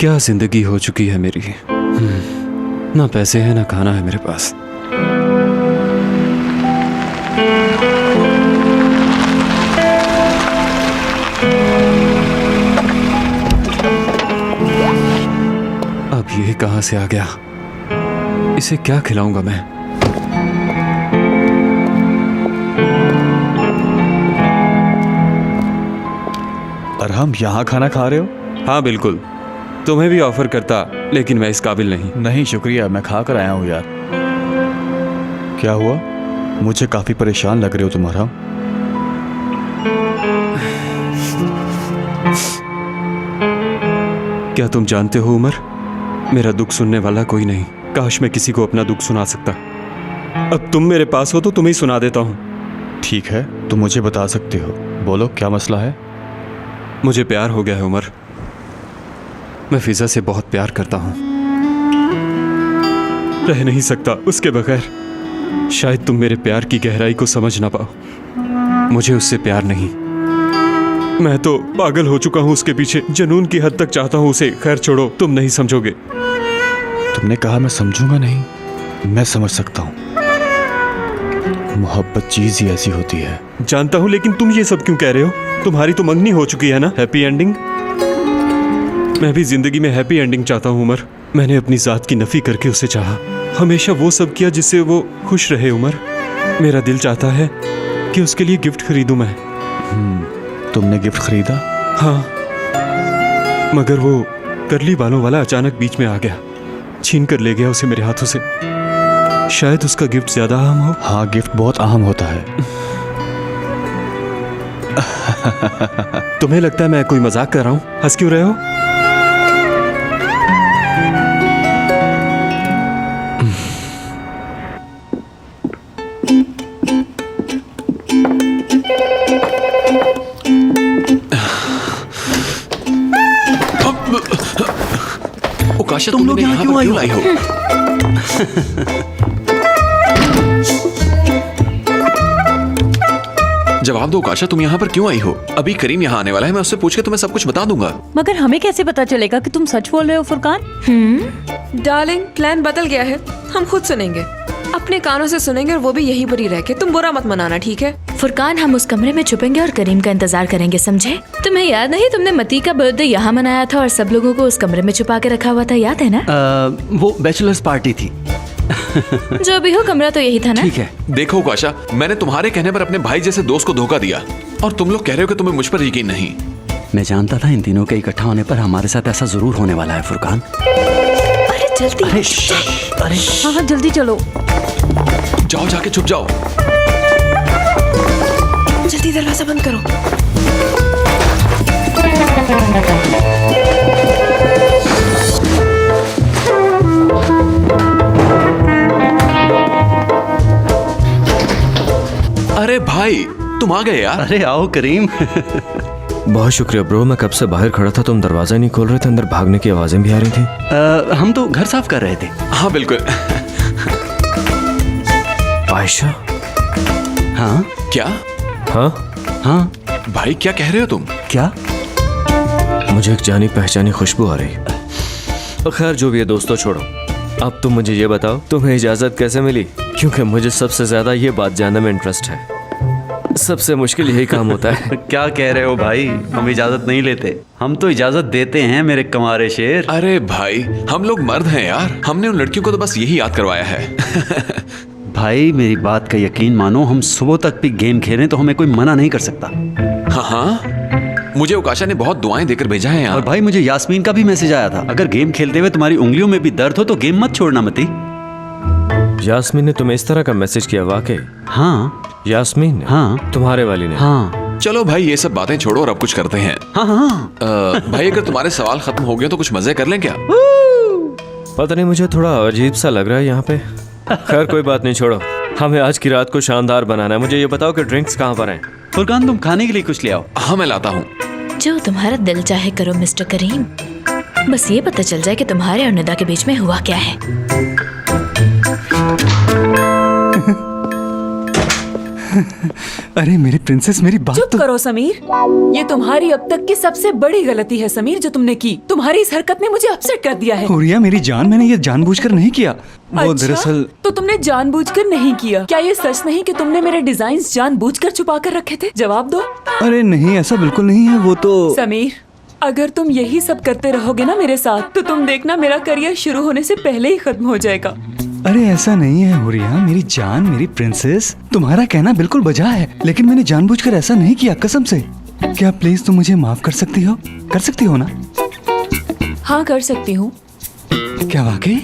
क्या जिंदगी हो चुकी है मेरी। ना पैसे हैं ना खाना है मेरे पास। अब ये कहां से आ गया? इसे क्या खिलाऊंगा मैं? अरहम, यहाँ खाना खा रहे हो? हाँ बिल्कुल, तुम्हें भी ऑफर करता, लेकिन मैं इस काबिल नहीं। नहीं शुक्रिया, मैं खा कर आया हूँ यार। क्या हुआ? मुझे काफी परेशान लग रहे हो तुम अरहम। क्या तुम जानते हो उमर, मेरा दुख सुनने वाला कोई नहीं। काश मैं किसी को अपना दुख सुना सकता। अब तुम मेरे पास हो तो तुम्हें सुना देता हूँ। ठीक है, तुम मुझे बता सकते हो। बोलो, क्या मसला है? मुझे प्यार हो गया है उमर। मैं फिजा से बहुत प्यार करता हूँ, रह नहीं सकता उसके बगैर। शायद तुम मेरे प्यार की गहराई को समझ ना पाओ। मुझे उससे प्यार नहीं, मैं तो पागल हो चुका हूँ उसके पीछे। जुनून की हद तक चाहता हूँ उसे। खैर छोड़ो, तुम नहीं समझोगे। तुमने कहा मैं समझूंगा नहीं? मैं समझ सकता हूँ। मोहब्बत चीज ही ऐसी होती है। जानता हूँ, लेकिन तुम ये सब क्यों कह रहे हो? तुम्हारी तो मंगनी हो चुकी है ना, हैप्पी एंडिंग। मैं भी जिंदगी में हैप्पी एंडिंग चाहता हूँ उमर। मैंने अपनी जात की नफी करके उसे चाहा, हमेशा वो सब किया जिससे वो खुश रहे उमर। मेरा दिल चाहता है कि उसके लिए गिफ्ट खरीदूं मैं। तुमने गिफ्ट खरीदा? हाँ, मगर वो करली बालों वाला अचानक बीच में आ गया, छीन कर ले गया उसे मेरे हाथों से। शायद उसका गिफ्ट ज्यादा अहम हो। हाँ, गिफ्ट बहुत अहम होता है। तुम्हें लगता है मैं कोई मजाक कर रहा हूँ? हंस क्यों रहे हो? काशा, तुम लोग यहाँ क्यों आई हो? जवाब दो काशा, तुम यहाँ पर क्यों आई हो? अभी करीम यहाँ आने वाला है, मैं उससे पूछ के तुम्हें सब कुछ बता दूंगा। मगर हमें कैसे पता चलेगा कि तुम सच बोल रहे हो फुरकान? डार्लिंग, प्लान बदल गया है। हम खुद सुनेंगे, अपने कानों से सुनेंगे, और वो भी यहीं पर ही रह के। तुम बुरा मत मनाना, ठीक है? फुरकान, हम उस कमरे में छुपेंगे और करीम का इंतजार करेंगे, समझे? तुम्हें याद नहीं, तुमने मती का बर्थडे यहाँ मनाया था और सब लोगों को उस कमरे में छुपा के रखा हुआ था, याद है ना? वो बैचलर्स पार्टी थी। जो भी हो, कमरा तो यही था ना? ठीक है। देखो काशा, मैंने तुम्हारे कहने पर अपने भाई जैसे दोस्त को धोखा दिया, और तुम लोग कह रहे हो कि तुम्हें मुझ पर यकीन नहीं। मैं जानता था इन तीनों के इकट्ठा होने पर हमारे साथ ऐसा जरूर होने वाला है फुरकान। अरे जल्दी। अरे हाँ जल्दी चलो। जाओ, जाके छुप जाओ। जल्दी दरवाजा बंद करो। अरे भाई, तुम आ गए यार। अरे आओ करीम। बहुत शुक्रिया ब्रो, मैं कब से बाहर खड़ा था, तुम दरवाजा नहीं खोल रहे थे, अंदर भागने की आवाजें भी आ रही थी। हम तो घर साफ कर रहे थे। हाँ बिल्कुल। आयशा? हाँ क्या? हाँ हाँ। भाई क्या कह रहे हो तुम? क्या? मुझे एक जानी पहचानी खुशबू आ रही। खैर जो भी है दोस्तों, छोड़ो। अब तुम मुझे ये बताओ, तुम्हें इजाजत कैसे मिली? क्योंकि मुझे सबसे ज्यादा ये बात जानने में इंटरेस्ट है। सबसे मुश्किल यही काम होता है। क्या कह रहे हो भाई? हम इजाजत नहीं लेते, हम तो इजाजत देते हैं मेरे कमारे शेर। अरे भाई, हम लोग मर्द हैं यार, हमने उन लड़कियों को तो बस यही याद करवाया है। भाई मेरी बात का यकीन मानो, हम सुबह तक भी गेम खेलें तो हमें कोई मना नहीं कर सकता। हाँ हाँ, मुझे उकाशा ने बहुत दुआएं देकर भेजा है और यार। भाई मुझे यास्मीन का भी मैसेज आया था, अगर गेम खेलते हुए तुम्हारी उंगलियों में भी दर्द हो तो गेम मत छोड़ना मती। यास्मीन ने तुम्हें इस तरह का मैसेज किया? वाकई? हाँ। यास्मीन ने? हाँ। तुम्हारे वाली ने? हाँ। चलो भाई, ये सब बातें छोड़ो और अब कुछ करते हैं। हाँ हाँ। भाई अगर तुम्हारे सवाल खत्म हो गए तो कुछ मजे कर लें क्या? पता नहीं, मुझे थोड़ा अजीब सा लग रहा है यहाँ पे। खैर कोई बात नहीं, छोड़ो। हमें आज की रात को शानदार बनाना है। मुझे ये बताओ कि ड्रिंक्स कहाँ पर हैं? फुरकान, तुम खाने के लिए कुछ ले आओ। हाँ मैं लाता हूँ। जो तुम्हारा दिल चाहे करो मिस्टर करीम, बस ये पता चल जाए कि तुम्हारे और निदा के बीच में हुआ क्या है। अरे मेरी प्रिंसेस, मेरी बात चुप तो करो समीर। ये तुम्हारी अब तक की सबसे बड़ी गलती है समीर, जो तुमने की। तुम्हारी इस हरकत ने मुझे अपसेट कर दिया है। हुरिया मेरी जान, मैंने ये जानबूझकर नहीं किया। वो अच्छा? दरअसल तो तुमने जानबूझकर नहीं किया? क्या ये सच नहीं कि तुमने मेरे डिजाइन्स जानबूझकर छुपा कर रखे थे? जवाब दो। अरे नहीं, ऐसा बिल्कुल नहीं है। वो तो समीर, अगर तुम यही सब करते रहोगे ना मेरे साथ, तो तुम देखना मेरा करियर शुरू होने से पहले ही खत्म हो जाएगा। अरे ऐसा नहीं है हुरिया, मेरी जान, मेरी प्रिंसेस। तुम्हारा कहना बिल्कुल बजा है, लेकिन मैंने जानबूझकर ऐसा नहीं किया, कसम से। क्या प्लीज तुम मुझे माफ कर सकती हो? कर सकती हो ना? हाँ, कर सकती हूँ। क्या वाकई?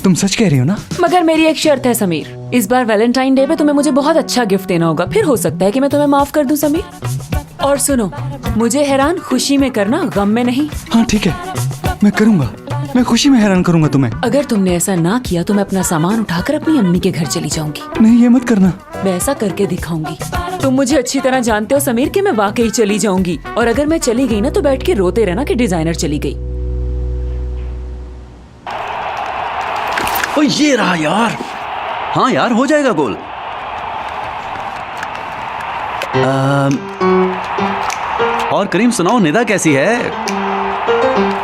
तुम सच कह रही हो ना? मगर मेरी एक शर्त है समीर, इस बार वैलेंटाइन डे पे तुम्हें मुझे बहुत अच्छा गिफ्ट देना होगा, फिर हो सकता है कि मैं तुम्हें माफ कर दूं समीर। और सुनो, मुझे हैरान खुशी में करना, गम में नहीं। हाँ ठीक है, मैं करूँगा। मैं खुशी में हैरान करूँगा तुम्हें। अगर तुमने ऐसा ना किया तो मैं अपना सामान उठाकर अपनी अम्मी के घर चली जाऊंगी। नहीं, ये मत करना। मैं ऐसा करके दिखाऊंगी। तुम मुझे अच्छी तरह जानते हो समीर कि मैं वाकई चली जाऊंगी, और अगर मैं चली गई ना तो बैठ के रोते रहना कि डिजाइनर चली गई। ओ ये रहा यार। हाँ यार, हो जाएगा गोल। और करीम सुनाओ, निदा कैसी है?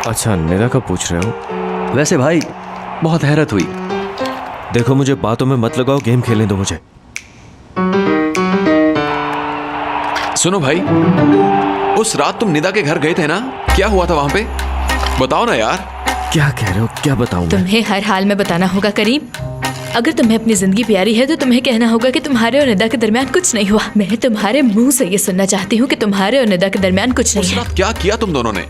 अच्छा, निदा का पूछ रहे हो? वैसे भाई बहुत हैरत हुई। देखो, मुझे बातों में मत लगाओ, गेम खेलने दो मुझे। सुनो भाई, उस रात तुम निदा के घर गए थे ना, क्या हुआ था वहां पे? बताओ ना यार। क्या कह रहे हो? क्या बताऊं मैं? तुम्हें हर हाल में बताना होगा करीम। अगर तुम्हें अपनी जिंदगी प्यारी है तो तुम्हें कहना होगा कि तुम्हारे और निदा के दरमियान कुछ नहीं हुआ। मैं तुम्हारे मुंह से ये सुनना चाहती हूँ कि तुम्हारे और निदा के दरमियान कुछ नहीं उस है। रात क्या किया तुम दोनों ने?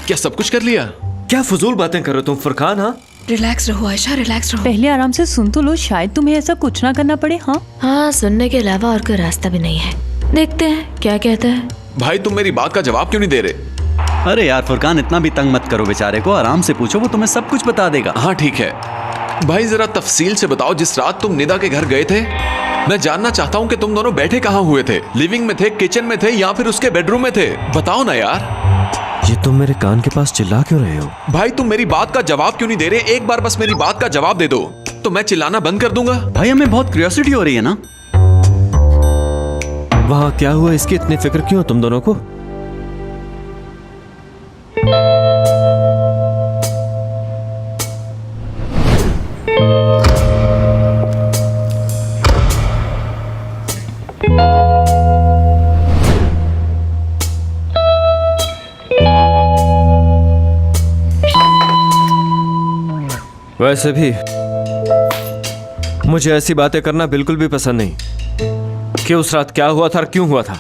क्या सब कुछ कर लिया? क्या फजूल बातें कर रहे हो तुम फरकान? हाँ, रिलैक्स रहो आयशा, रिलैक्स रहो। पहले आराम से सुन तो लो, शायद तुम्हें ऐसा कुछ ना करना पड़े। हाँ हाँ, सुनने के अलावा और कोई रास्ता भी नहीं है। देखते हैं क्या कहता है। भाई तुम मेरी बात का जवाब क्यों नहीं दे रहे? अरे यार फुरकान, इतना भी तंग मत करो बेचारे को, आराम से पूछो, वो तुम्हें सब कुछ बता देगा। हाँ ठीक है भाई, जरा तफसील से बताओ, जिस रात तुम निदा के घर गए थे, मैं जानना चाहता हूँ कि तुम दोनों बैठे कहाँ हुए थे? लिविंग में थे, किचन में थे, या फिर उसके बेडरूम में थे? बताओ ना यार। ये तुम मेरे कान के पास चिल्ला क्यों रहे हो? भाई तुम मेरी बात का जवाब क्यों नहीं दे रहे? एक बार बस मेरी बात का जवाब दे दो तो मैं चिल्लाना बंद कर दूंगा। भाई हमें बहुत क्यूरियोसिटी हो रही है ना। वहां क्या हुआ, इसकी इतनी फिक्र क्यों तुम दोनों को? वैसे भी मुझे ऐसी बातें करना बिल्कुल भी पसंद नहीं कि उस रात क्या हुआ था और क्यों हुआ था।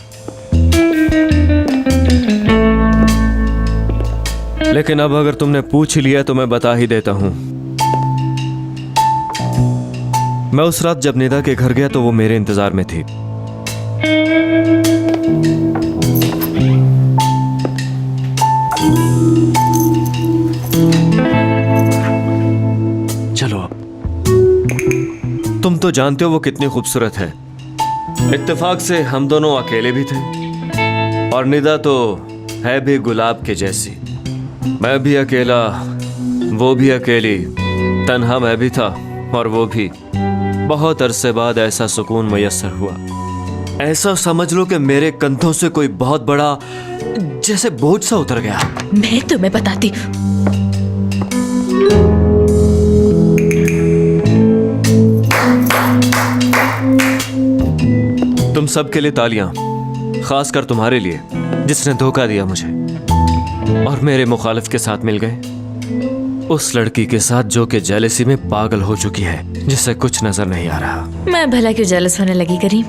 लेकिन अब अगर तुमने पूछ ही लिया तो मैं बता ही देता हूं। मैं उस रात जब निदा के घर गया तो वो मेरे इंतजार में थी। चलो अब। तुम तो जानते हो वो कितनी खूबसूरत है। इत्तेफाक से हम दोनों अकेले भी थे, और निदा तो है भी गुलाब के जैसी। मैं भी अकेला, वो भी अकेली, तन्हा मैं भी था और वो भी। बहुत अरसे बाद ऐसा सुकून मयस्सर हुआ। ऐसा समझ लो कि मेरे कंधों से कोई बहुत बड़ा जैसे बोझ सा उतर गया। मैं तुम्हें बताती हूँ। तुम सबके लिए तालियां, खासकर तुम्हारे लिए जिसने धोखा दिया मुझे और मेरे मुखालिफ के साथ मिल गए। उस लड़की के साथ जो कि जेलसी में पागल हो चुकी है, जिसे कुछ नजर नहीं आ रहा। मैं भला क्यों जेलस होने लगी करीम?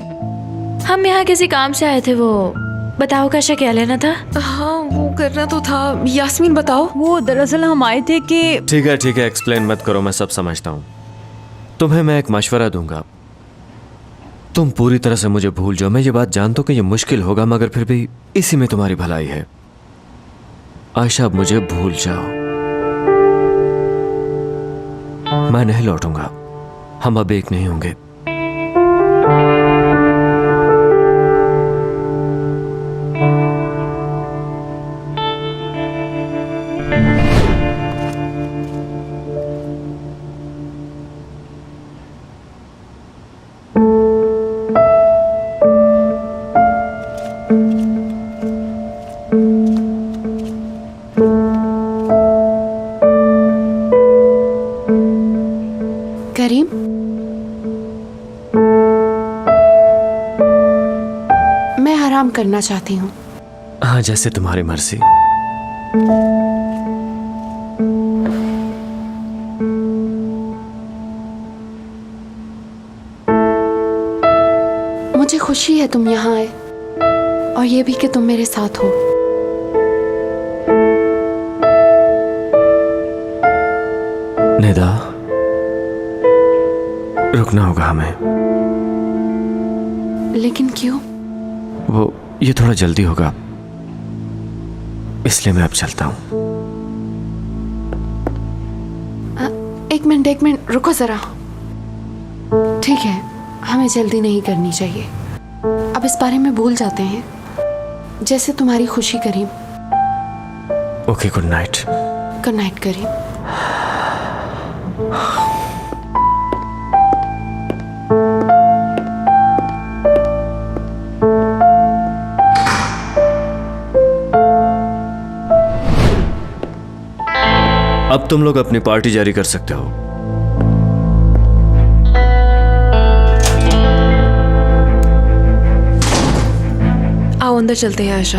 हम यहाँ किसी काम से आए थे। वो बताओ काशा, क्या लेना था? हाँ वो करना तो था। यास्मीन बताओ। वो दरअसल हम आए थे कि ठीक है, एक्सप्लेन मत करो, मैं सब समझता हूँ। तुम्हें मैं एक मशवरा दूंगा, तुम पूरी तरह से मुझे भूल जाओ। मैं ये बात जानता हूँ कि ये मुश्किल होगा, मगर फिर भी इसी में तुम्हारी भलाई है। आयशा, अब मुझे भूल जाओ। मैं नहीं लौटूंगा, हम अब एक नहीं होंगे। आराम करना चाहती हूँ। हाँ, जैसे तुम्हारी मर्जी। मुझे खुशी है तुम यहाँ आए, और ये भी कि तुम मेरे साथ हो। निदा, रुकना होगा हमें। लेकिन क्यों? वो ये थोड़ा जल्दी होगा, इसलिए मैं अब चलता हूँ। एक मिनट रुको जरा। ठीक है, हमें जल्दी नहीं करनी चाहिए। अब इस बारे में भूल जाते हैं, जैसे तुम्हारी खुशी Karim. Okay, good night. Good night Karim. अब तुम लोग अपनी पार्टी जारी कर सकते हो। आओ अंदर चलते हैं आयशा।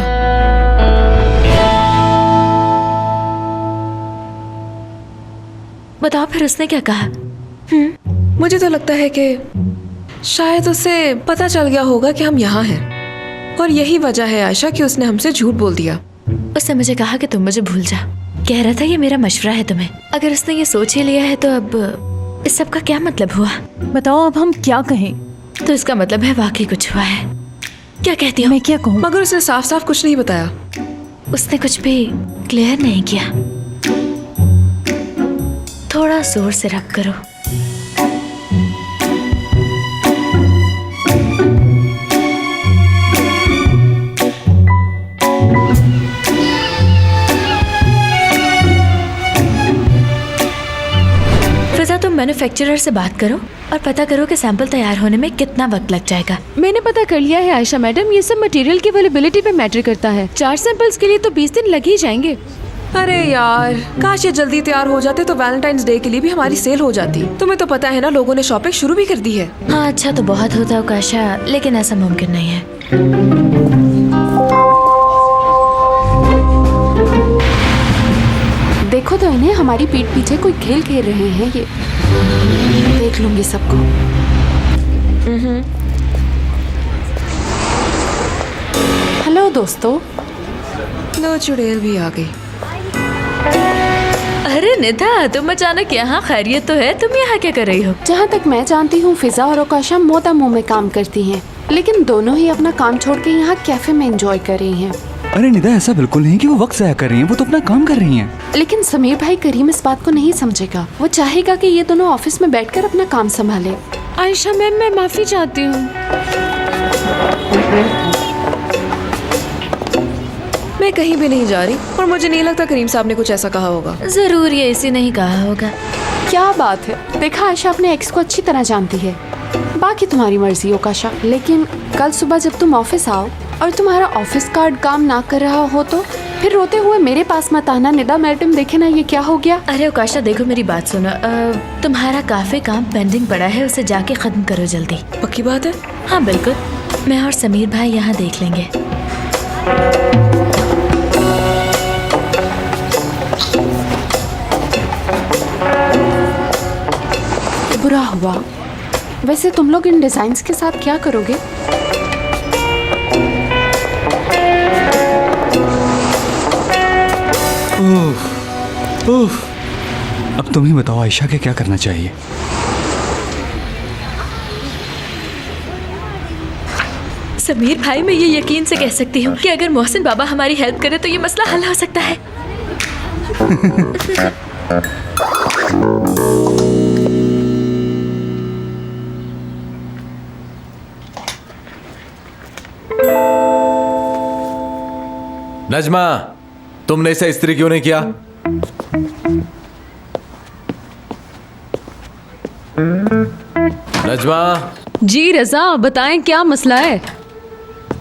बताओ फिर उसने क्या कहा? मुझे तो लगता है कि शायद उसे पता चल गया होगा कि हम यहाँ हैं, और यही वजह है आयशा कि उसने हमसे झूठ बोल दिया। उसने मुझे कहा कि तुम मुझे भूल जाओ। कह रहा था ये मेरा मशवरा है तुम्हें। अगर उसने ये सोच ही लिया है तो अब इस सब का क्या मतलब हुआ? बताओ अब हम क्या कहें? तो इसका मतलब है वाकई कुछ हुआ है। क्या कहती हो? मैं क्या कहूँ? मगर उसने साफ साफ कुछ नहीं बताया। उसने कुछ भी क्लियर नहीं किया। थोड़ा जोर से रब करो। तुम मैन्युफैक्चरर से बात करो और पता करो कि सैंपल तैयार होने में कितना वक्त लग जाएगा। मैंने पता कर लिया है आयशा मैडम, ये सब मटेरियल की अवेलेबिलिटी पे मैटर करता है। 4 सैंपल्स के लिए तो 20 दिन लग ही जाएंगे। अरे यार, काश ये जल्दी तैयार हो जाते तो वैलेंटाइंस डे के लिए भी हमारी सेल हो जाती। तुम्हें तो पता है ना, लोगों ने शॉपिंग शुरू भी कर दी है। हाँ, अच्छा तो बहुत होता उकाशा, लेकिन ऐसा मुमकिन नहीं है। देखो तो इन्हें, हमारी पीठ पीछे कोई खेल खेल रहे हैं ये। देख लूंगी सबको। हेलो दोस्तों। लो, चुड़ैल भी आ गई। अरे निधा, तुम अचानक यहाँ? खैरियत तो है? तुम यहाँ क्या कर रही हो? जहाँ तक मैं जानती हूँ फिजा और ओकाशा मोटा मुंह में काम करती हैं, लेकिन दोनों ही अपना काम छोड़ के यहाँ कैफे में एंजॉय कर रही हैं। अरे निदा, ऐसा बिल्कुल नहीं कि वो वक्त ज़ाया कर रही हैं, वो तो अपना काम कर रही हैं। लेकिन समीर भाई करीम इस बात को नहीं समझेगा। वो चाहेगा कि ये दोनों ऑफिस में बैठकर अपना काम संभाले। आयशा मैम, मैं माफी चाहती हूँ। मैं कहीं भी नहीं जा रही, और मुझे नहीं लगता करीम साहब ने कुछ ऐसा कहा होगा। जरूर ये इसी नहीं कहा होगा। क्या बात है, देखा आयशा अपने एक्स को अच्छी तरह जानती है। बाकी तुम्हारी मर्जी ओकाशा, लेकिन कल सुबह जब तुम ऑफिस आओ और तुम्हारा ऑफिस कार्ड काम ना कर रहा हो तो फिर रोते हुए मेरे पास मत आना। निदा मैडम, देखे ना ये क्या हो गया। अरे ओकाशा देखो, मेरी बात सुनो। तुम्हारा काफी काम पेंडिंग पड़ा है, उसे जाके खत्म करो जल्दी। पक्की बात है? हाँ बिल्कुल, मैं और समीर भाई यहाँ देख लेंगे। बुरा हुआ। वैसे तुम लोग इन डिजाइन्स के साथ क्या करोगे? अब तुम ही बताओ आयशा के क्या करना चाहिए? समीर भाई, मैं ये यकीन से कह सकती हूँ कि अगर मोहसिन बाबा हमारी हेल्प करे तो ये मसला हल हो सकता है। नजमा, तुमने इसे इस्त्री क्यों नहीं किया? नजमा जी रजा, बताएं क्या मसला है?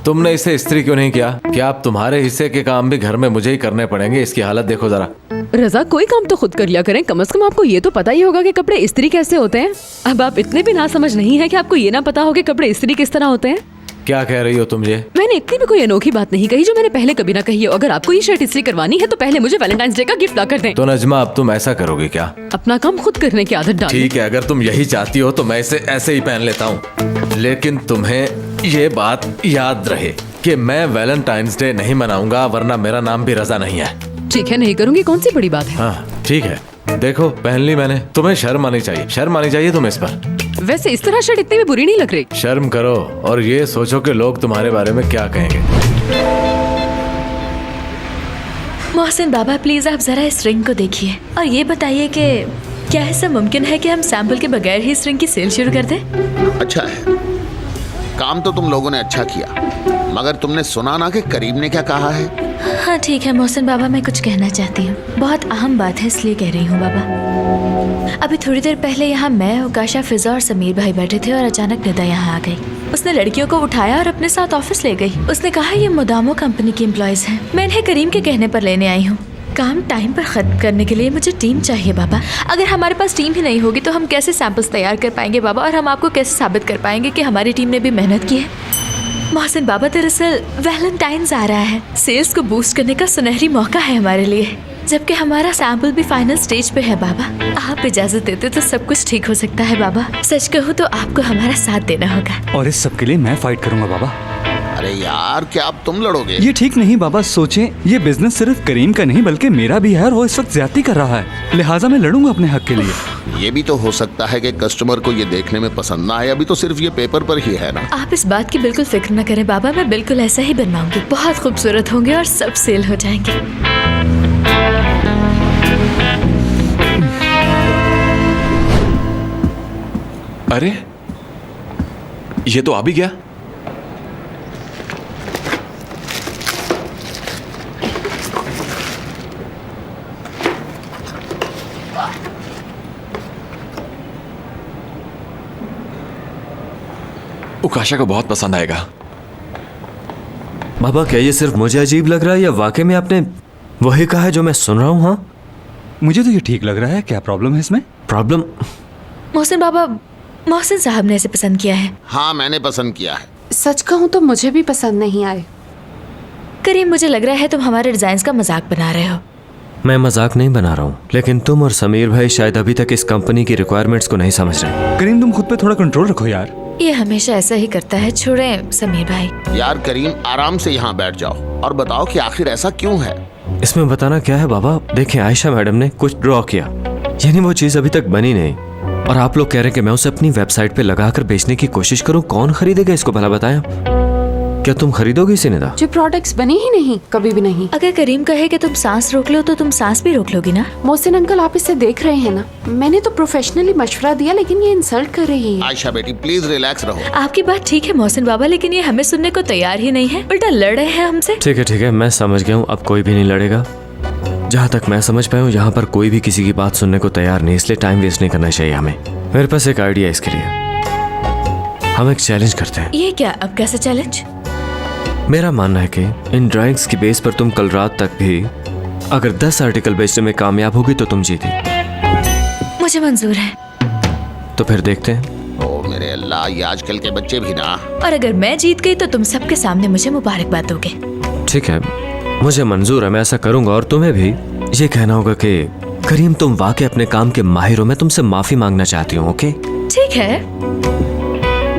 तुमने इसे इस्त्री क्यों नहीं किया? क्या अब तुम्हारे हिस्से के काम भी घर में मुझे ही करने पड़ेंगे? इसकी हालत देखो जरा। रजा, कोई काम तो खुद कर लिया करें। कम से कम आपको ये तो पता ही होगा कि कपड़े इस्त्री कैसे होते हैं। अब आप इतने भी ना समझ नहीं है कि आपको ये ना पता हो कि कपड़े इस्त्री किस तरह होते हैं। क्या कह रही हो तुम ये? मैंने इतनी भी कोई अनोखी बात नहीं कही जो मैंने पहले कभी ना कही हो। अगर आपको ये शर्ट इस्त्री करवानी है तो पहले मुझे वैलेंटाइंस डे का गिफ्ट ला कर दें। तो नजमा अब तुम ऐसा करोगे क्या? अपना काम खुद करने की आदत डालें। ठीक है, अगर तुम यही चाहती हो तो मैं इसे ऐसे ही पहन लेता हूँ, लेकिन तुम्हें ये बात याद रहे कि मैं वैलेंटाइंस डे नहीं मनाऊंगा, वरना मेरा नाम भी रजा नहीं है। ठीक है, नहीं करूँगी, कौन सी बड़ी बात है। हाँ ठीक है, देखो पहन ली मैंने, तुम्हें शर्म आनी चाहिए, शर्म आनी चाहिए तुम्हें इस पर। वैसे इस तरह शर्ट इतनी भी बुरी नहीं लग रही। शर्म करो और ये सोचो कि लोग तुम्हारे बारे में क्या कहेंगे। मोहसिन बाबा प्लीज आप जरा इस रिंग को देखिए और ये बताइए कि क्या ऐसा मुमकिन है कि हम सैंपल के बगैर ही इस रिंग की सेल शुरू कर दें? अच्छा है, काम तो तुम लोगों ने अच्छा किया, मगर तुमने सुना ना कि करीम ने क्या कहा है? हाँ ठीक है मोहसिन बाबा, मैं कुछ कहना चाहती हूँ, बहुत अहम बात है इसलिए कह रही हूँ बाबा। अभी थोड़ी देर पहले यहाँ मैं, उकाशा, फिजा और समीर भाई बैठे थे और अचानक निदा यहाँ आ गई। उसने लड़कियों को उठाया और अपने साथ ऑफिस ले गई। उसने कहा ये मोदामो कंपनी की एम्प्लॉयज हैं, मैं इन्हें करीम के कहने पर लेने आई हूँ। काम टाइम पर खत्म करने के लिए मुझे टीम चाहिए बाबा। अगर हमारे पास टीम ही नहीं होगी तो हम कैसे सैंपल्स तैयार कर पाएंगे बाबा, और हम आपको कैसे साबित कर पाएंगे कि हमारी टीम ने भी मेहनत की है। मोहसिन बाबा दरअसल वैलेंटाइंस आ रहा है, सेल्स को बूस्ट करने का सुनहरी मौका है हमारे लिए, जबकि हमारा सैंपल भी फाइनल स्टेज पे है बाबा। आप इजाजत देते तो सब कुछ ठीक हो सकता है बाबा। सच कहूँ तो आपको हमारा साथ देना होगा। और इस सब के लिए मैं फाइट करूंगा बाबा। अरे यार, क्या अब तुम लड़ोगे? ये ठीक नहीं बाबा, सोचें ये बिजनेस सिर्फ करीम का नहीं बल्कि मेरा भी है, और वो इस वक्त ज्यादती कर रहा है, लिहाजा मैं लड़ूंगा अपने हक के लिए। ये भी तो हो सकता है कि कस्टमर को ये देखने में पसंद ना आए, अभी तो सिर्फ ये पेपर पर ही है ना। आप इस बात की बिल्कुल फिक्र न करें बाबा, मैं बिल्कुल ऐसा ही बनवाऊंगी, बहुत खूबसूरत होंगे और सब सेल हो जाएंगे। अरे ये तो आ भी गया। उकाशा को बहुत पसंद आएगा। बाबा क्या ये सिर्फ मुझे अजीब लग रहा है या वाकई में आपने वही कहा है जो मैं सुन रहा हूँ? हाँ मुझे तो ये ठीक लग रहा है। क्या प्रॉब्लम है इसमें? प्रॉब्लम? मोहसिन बाबा, मोहसिन साहब ने इसे पसंद किया है। हाँ मैंने पसंद किया है। सच कहूँ तो मुझे भी पसंद नहीं आए। करीम मुझे लग रहा है तुम हमारे डिजाइन का मजाक बना रहे हो। मैं मजाक नहीं बना रहा हूँ, लेकिन तुम और समीर भाई शायद अभी तक इस कंपनी की रिक्वायरमेंट्स को नहीं समझ रहे। करीम तुम खुद पे थोड़ा कंट्रोल रखो यार। ये हमेशा ऐसा ही करता है, छोड़ें समीर भाई। यार करीम आराम से यहाँ बैठ जाओ और बताओ कि आखिर ऐसा क्यों है। इसमें बताना क्या है बाबा? देखें आयशा मैडम ने कुछ ड्रॉ किया, यानी वो चीज अभी तक बनी नहीं, और आप लोग कह रहे हैं कि मैं उसे अपनी वेबसाइट पे लगाकर बेचने की कोशिश करूं। कौन खरीदेगा इसको भला बताएं? क्या तुम खरीदोगी इसे निदा? जो प्रोडक्ट्स बने ही नहीं, कभी भी नहीं। अगर करीम कहे कि तुम सांस रोक लो तो तुम सांस भी रोक लोगी ना? मोहसिन अंकल आप इसे देख रहे हैं ना, मैंने तो प्रोफेशनली मशवरा दिया लेकिन ये इंसल्ट कर रही है। आयशा बेटी प्लीज रिलैक्स रहो। आपकी बात ठीक है मोहसिन बाबा, लेकिन ये हमें सुनने को तैयार ही नहीं है, उल्टा लड़ रहे हैं हमसे। ठीक है मैं समझ गया हूँ, अब कोई भी नहीं लड़ेगा। जहाँ तक मैं समझ पाया हूँ यहाँ पर कोई भी किसी की बात सुनने को तैयार नहीं, इसलिए टाइम वेस्ट नहीं करना चाहिए हमें। मेरे पास एक आइडिया है इसके लिए। हम एक चैलेंज करते हैं। ये क्या? अब कैसे चैलेंज? मेरा मानना है कि इन ड्राइंग्स की बेस पर तुम कल रात तक भी अगर 10 आर्टिकल बेचने में कामयाब होगी तो तुम जीती। मुझे मंजूर है। तो फिर देखते हैं। ओ मेरे अल्लाह, ये आजकल के बच्चे भी ना। और अगर मैं जीत गई तो तुम सबके सामने मुझे मुबारकबाद दोगे। ठीक है मुझे मंजूर है, मैं ऐसा करूंगा। और तुम्हें भी ये कहना होगा कि करीम तुम वाकई अपने काम के माहिर हो, मैं तुमसे माफी मांगना चाहती हूँ। ओके ठीक है,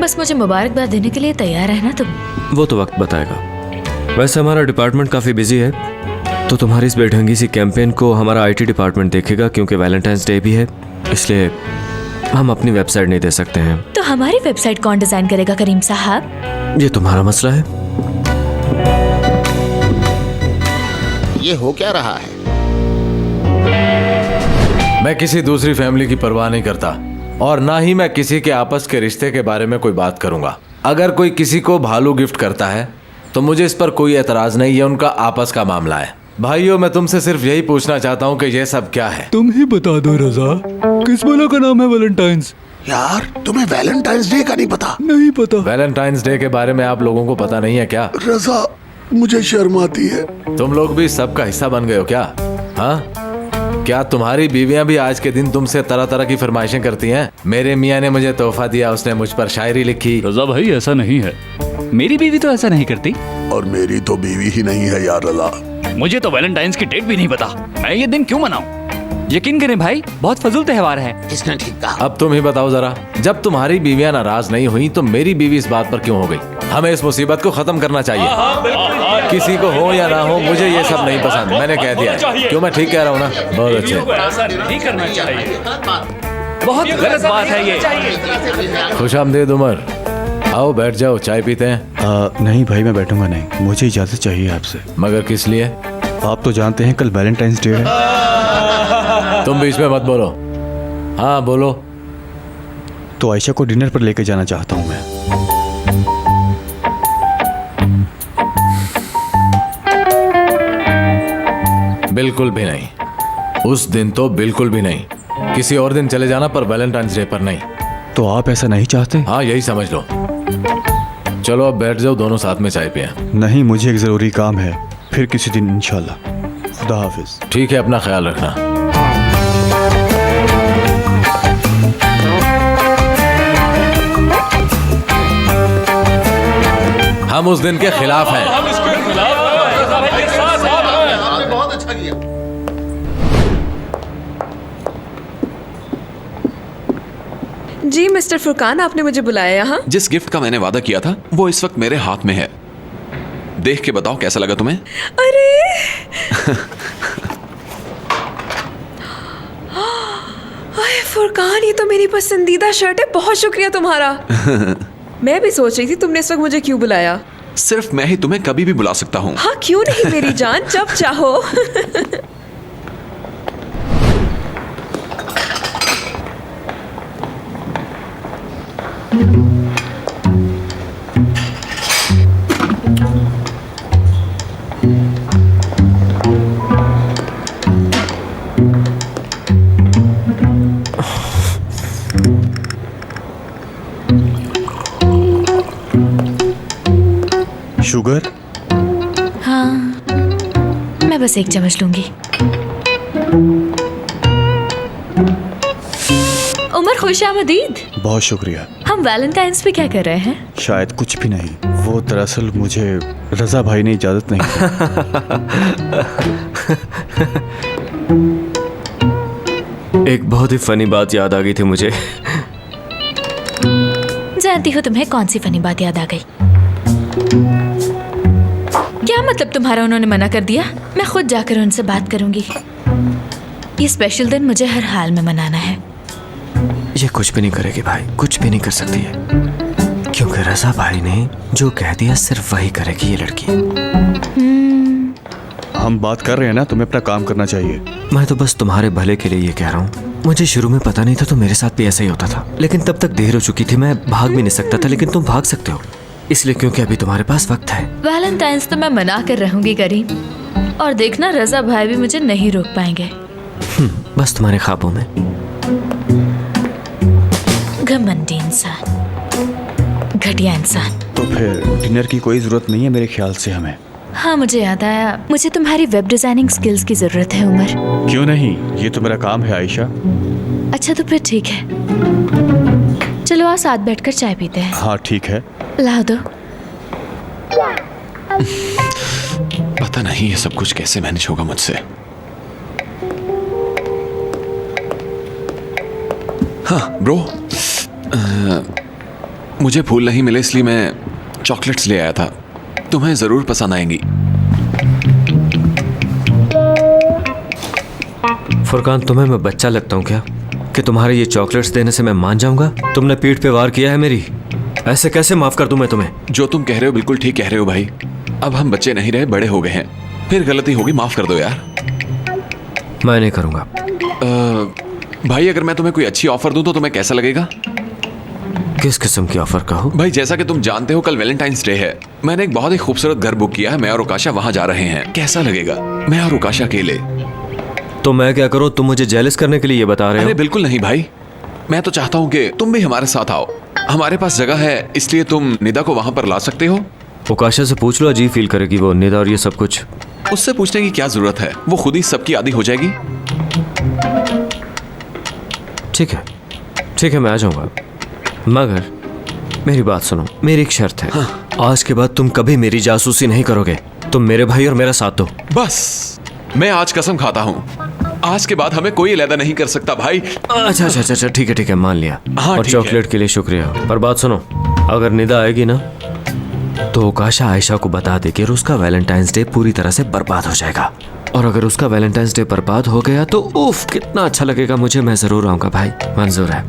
बस मुझे मुबारकबाद देने के लिए तैयार है ना तुम? वो तो वक्त बताएगा। वैसे हमारा डिपार्टमेंट काफी बिजी है, तो तुम्हारी इस बेढंगी सी कैंपेन को हमारा IT डिपार्टमेंट देखेगा, क्योंकि वैलेंटाइंस डे भी है, इसलिए हम अपनी वेबसाइट नहीं दे सकते हैं। तो हमारी वेबसाइट कौन डिजाइन करेगा करीम साहब? ये तुम्हारा मसला है। ये हो क्या रहा है? मैं किसी दूसरी फैमिली की परवाह नहीं करता, और ना ही मैं किसी के आपस के रिश्ते के बारे में कोई बात करूंगा। अगर कोई किसी को भालू गिफ्ट करता है तो मुझे इस पर कोई एतराज नहीं, ये उनका आपस का मामला है। भाइयों मैं तुमसे सिर्फ यही पूछना चाहता हूँ कि ये सब क्या है। तुम ही बता दो रजा, किस बोला का नाम है वैलेंटाइंस? यार तुम्हें वैलेंटाइंस डे का नहीं पता? नहीं पता। वैलेंटाइंस डे के बारे में आप लोगों को पता नहीं है क्या? रजा मुझे शर्म आती है। तुम लोग भी सबका हिस्सा बन गए हो क्या? हाँ, क्या तुम्हारी बीवियां भी आज के दिन तुमसे तरह तरह की फरमाइशें करती हैं? मेरे मियाँ ने मुझे तोहफा दिया, उसने मुझ पर शायरी लिखी। रजा भाई ऐसा नहीं है। मेरी बीवी तो ऐसा नहीं करती। और मेरी तो बीवी ही नहीं है यार रजा। मुझे तो वैलेंटाइंस की डेट भी नहीं पता, मैं ये दिन क्यों मनाऊं? यकीन करें भाई, बहुत फजूल त्योहार है। इसने ठीक कहा। अब तुम ही बताओ जरा, जब तुम्हारी बीवियां नाराज नहीं हुई तो मेरी बीवी इस बात पर क्यों हो गई? हमें इस मुसीबत को खत्म करना चाहिए। किसी को हो या ना हो, मुझे ये सब नहीं पसंद। मैंने कह दिया है। क्यों, मैं ठीक कह रहा हूँ ना? बहुत अच्छे। नहीं करना चाहिए, बहुत गलत बात है ये। खुशामदीद उमर, आओ बैठ जाओ, चाय पीते हैं। नहीं भाई, मैं बैठूंगा नहीं, मुझे इजाज़त चाहिए आपसे। मगर किस लिए? आप तो जानते हैं कल वैलेंटाइंस डे है। तुम बीच में मत बोलो। हाँ बोलो। तो आयशा को डिनर पर लेके जाना चाहता हूँ मैं। बिल्कुल भी नहीं, उस दिन तो बिल्कुल भी नहीं। किसी और दिन चले जाना, पर वैलेंटाइंस डे पर नहीं। तो आप ऐसा नहीं चाहते? हाँ, यही समझ लो। चलो अब बैठ जाओ, दोनों साथ में चाय पिए। नहीं, मुझे एक ज़रूरी काम है, फिर किसी दिन इंशाल्लाह। खुदा हाफिज। ठीक है, अपना ख्याल रखना। हम उस दिन के खिलाफ हैं। बहुत अच्छा किया। जी मिस्टर फुरकान, आपने मुझे बुलाया यहाँ? जिस गिफ्ट का मैंने वादा किया था वो इस वक्त मेरे हाथ में है। देख के बताओ कैसा लगा तुम्हें? अरे अरे फुरकान, ये तो मेरी पसंदीदा शर्ट है। बहुत शुक्रिया तुम्हारा। मैं भी सोच रही थी तुमने इस वक्त मुझे क्यों बुलाया। सिर्फ मैं ही तुम्हें कभी भी बुला सकता हूँ। हाँ क्यों नहीं मेरी जान, जब चाहो। शुगर? हाँ, मैं बस एक चम्मच लूंगी। उमर, खुशामदीद। बहुत शुक्रिया। हम वैलेंटाइंस पे क्या कर रहे हैं? शायद कुछ भी नहीं, वो दरअसल मुझे रजा भाई ने इजाज़त नहीं दी। एक बहुत ही फनी बात याद आ गई थी मुझे। जानती हो तुम्हें कौन सी फनी बात याद आ गई? क्या मतलब तुम्हारा उन्होंने मना कर दिया? मैं खुद जाकर उनसे बात करूंगी। ये स्पेशल दिन मुझे हर हाल में मनाना है। ये कुछ भी नहीं करेगी भाई, कुछ भी नहीं कर सकती है, क्योंकि रजा भाई ने जो कह दिया सिर्फ वही करेगी ये लड़की। हम बात कर रहे हैं ना, तुम्हें अपना काम करना चाहिए। मैं तो बस तुम्हारे भले के लिए ये कह रहा हूँ। मुझे शुरू में पता नहीं था तो मेरे साथ भी ऐसा ही होता था, लेकिन तब तक देर हो चुकी थी, मैं भाग भी नहीं सकता था। लेकिन तुम भाग सकते हो इसलिए क्योंकि अभी तुम्हारे पास वक्त है। वैलेंटाइंस तो मैं मना कर रहूंगी करीम, और देखना रजा भाई भी मुझे नहीं रोक पाएंगे। बस तुम्हारे ख्वाबों में। घमंडी इंसान, घटिया इंसान। तो फिर डिनर की कोई ज़रूरत नहीं है मेरे ख्याल से हमें। हाँ, मुझे याद आया, मुझे तुम्हारी वेब डिजाइनिंग स्किल्स की जरूरत है उमर। क्यों नहीं, ये तो मेरा काम है आयशा। अच्छा तो फिर ठीक है, चलो आज साथ बैठकर चाय पीते हैं। हाँ ठीक है। ला दो। पता नहीं ये सब कुछ कैसे मैनेज होगा मुझसे। हाँ ब्रो, मुझे फूल नहीं मिले इसलिए मैं चॉकलेट्स ले आया था, तुम्हें जरूर पसंद आएंगी। फुरकान, तुम्हें मैं बच्चा लगता हूँ क्या कि तुम्हारे ये चॉकलेट्स देने से मैं मान जाऊंगा? तुमने पीठ पे वार किया है मेरी, ऐसे कैसे माफ कर दूं मैं तुम्हें? जो तुम कह रहे हो बिल्कुल ठीक कह रहे हो भाई। अब हम बच्चे नहीं रहे, बड़े हो गए हैं, फिर गलती होगी, माफ कर दो यार। मैं नहीं करूंगा। भाई अगर मैं तुम्हें कोई अच्छी ऑफर दूं तो तुम्हें कैसा लगेगा? किस किस्म की ऑफर कहो? भाई जैसा कि तुम जानते हो कल वैलेंटाइंस डे है, मैंने एक बहुत ही खूबसूरत घर बुक किया है, मैं और उकाशा वहां जा रहे हैं। कैसा लगेगा मैं और उकाशा अकेले? तो मैं क्या करूं? तुम मुझे जेलस करने के लिए ये बता रहे हो? अरे बिल्कुल नहीं भाई, मैं तो चाहता हूँ कि तुम भी हमारे साथ आओ। हमारे पास जगह है, इसलिए तुम निदा को वहां पर ला सकते हो। उकाशा से पूछ लो, अजीब फील करेगी वो निदा और ये सब कुछ। उससे पूछने की क्या जरूरत है, वो खुद ही सबकी आदी हो जाएगी। ठीक है, ठीक है, मैं आ जाऊंगा, मगर मेरी बात सुनो, मेरी एक शर्त है। आज के बाद तुम कभी मेरी जासूसी नहीं करोगे। तुम मेरे भाई और मेरा साथ दो। बस मैं आज कसम खाता हूँ, आज के बाद हमें कोई अलग नहीं कर सकता भाई। अच्छा ठीक है मान लिया। हाँ, और ठीक चॉकलेट के लिए शुक्रिया। पर बात सुनो, अगर निदा आएगी ना तो ओकाशा आयशा को बता दे कि उसका वैलेंटाइंस डे पूरी तरह से बर्बाद हो जाएगा। और अगर उसका वैलेंटाइंस डे बर्बाद हो गया तो उफ कितना अच्छा लगेगा मुझे। मैं जरूर आऊंगा भाई, मंजूर है।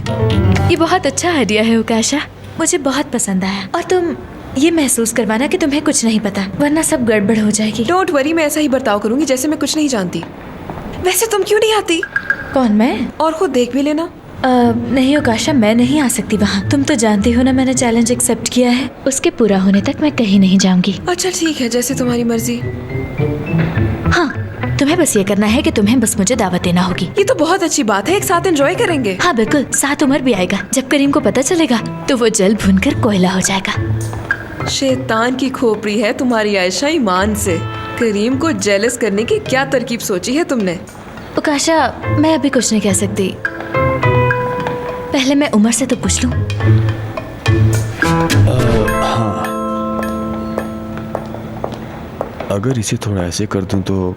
ये बहुत अच्छा आइडिया है ओकाशा, मुझे बहुत पसंद आया। और तुम ये महसूस करवाना कि तुम्हें कुछ नहीं पता, वरना सब गड़बड़ हो जाएगी। डोंट वरी, मैं ऐसा ही बर्ताव करूंगी जैसे मैं कुछ नहीं जानती। वैसे तुम क्यों नहीं आती? कौन, मैं? और खुद देख भी लेना। नहीं ओकाशा, मैं नहीं आ सकती वहाँ। तुम तो जानती हो ना, मैंने चैलेंज एक्सेप्ट किया है। उसके पूरा होने तक मैं कहीं नहीं जाऊंगी। अच्छा ठीक है, जैसे तुम्हारी मर्जी। हाँ, तुम्हें बस ये करना है कि तुम्हें बस मुझे दावत देना होगी। ये तो बहुत अच्छी बात है, एक साथ एंजॉय करेंगे। हाँ बिल्कुल, साथ उमर भी आएगा। जब करीम को पता चलेगा तो वो जल भुनकर कोयला हो जाएगा। शैतान की खोपड़ी है तुम्हारी आयशा ईमान से। करीम को जेलस करने की क्या तरकीब सोची है तुमने? ओकाशा, मैं अभी कुछ नहीं कह सकती। पहले मैं उमर से तो पूछ लूं। हाँ, अगर इसे थोड़ा ऐसे कर दूं तो।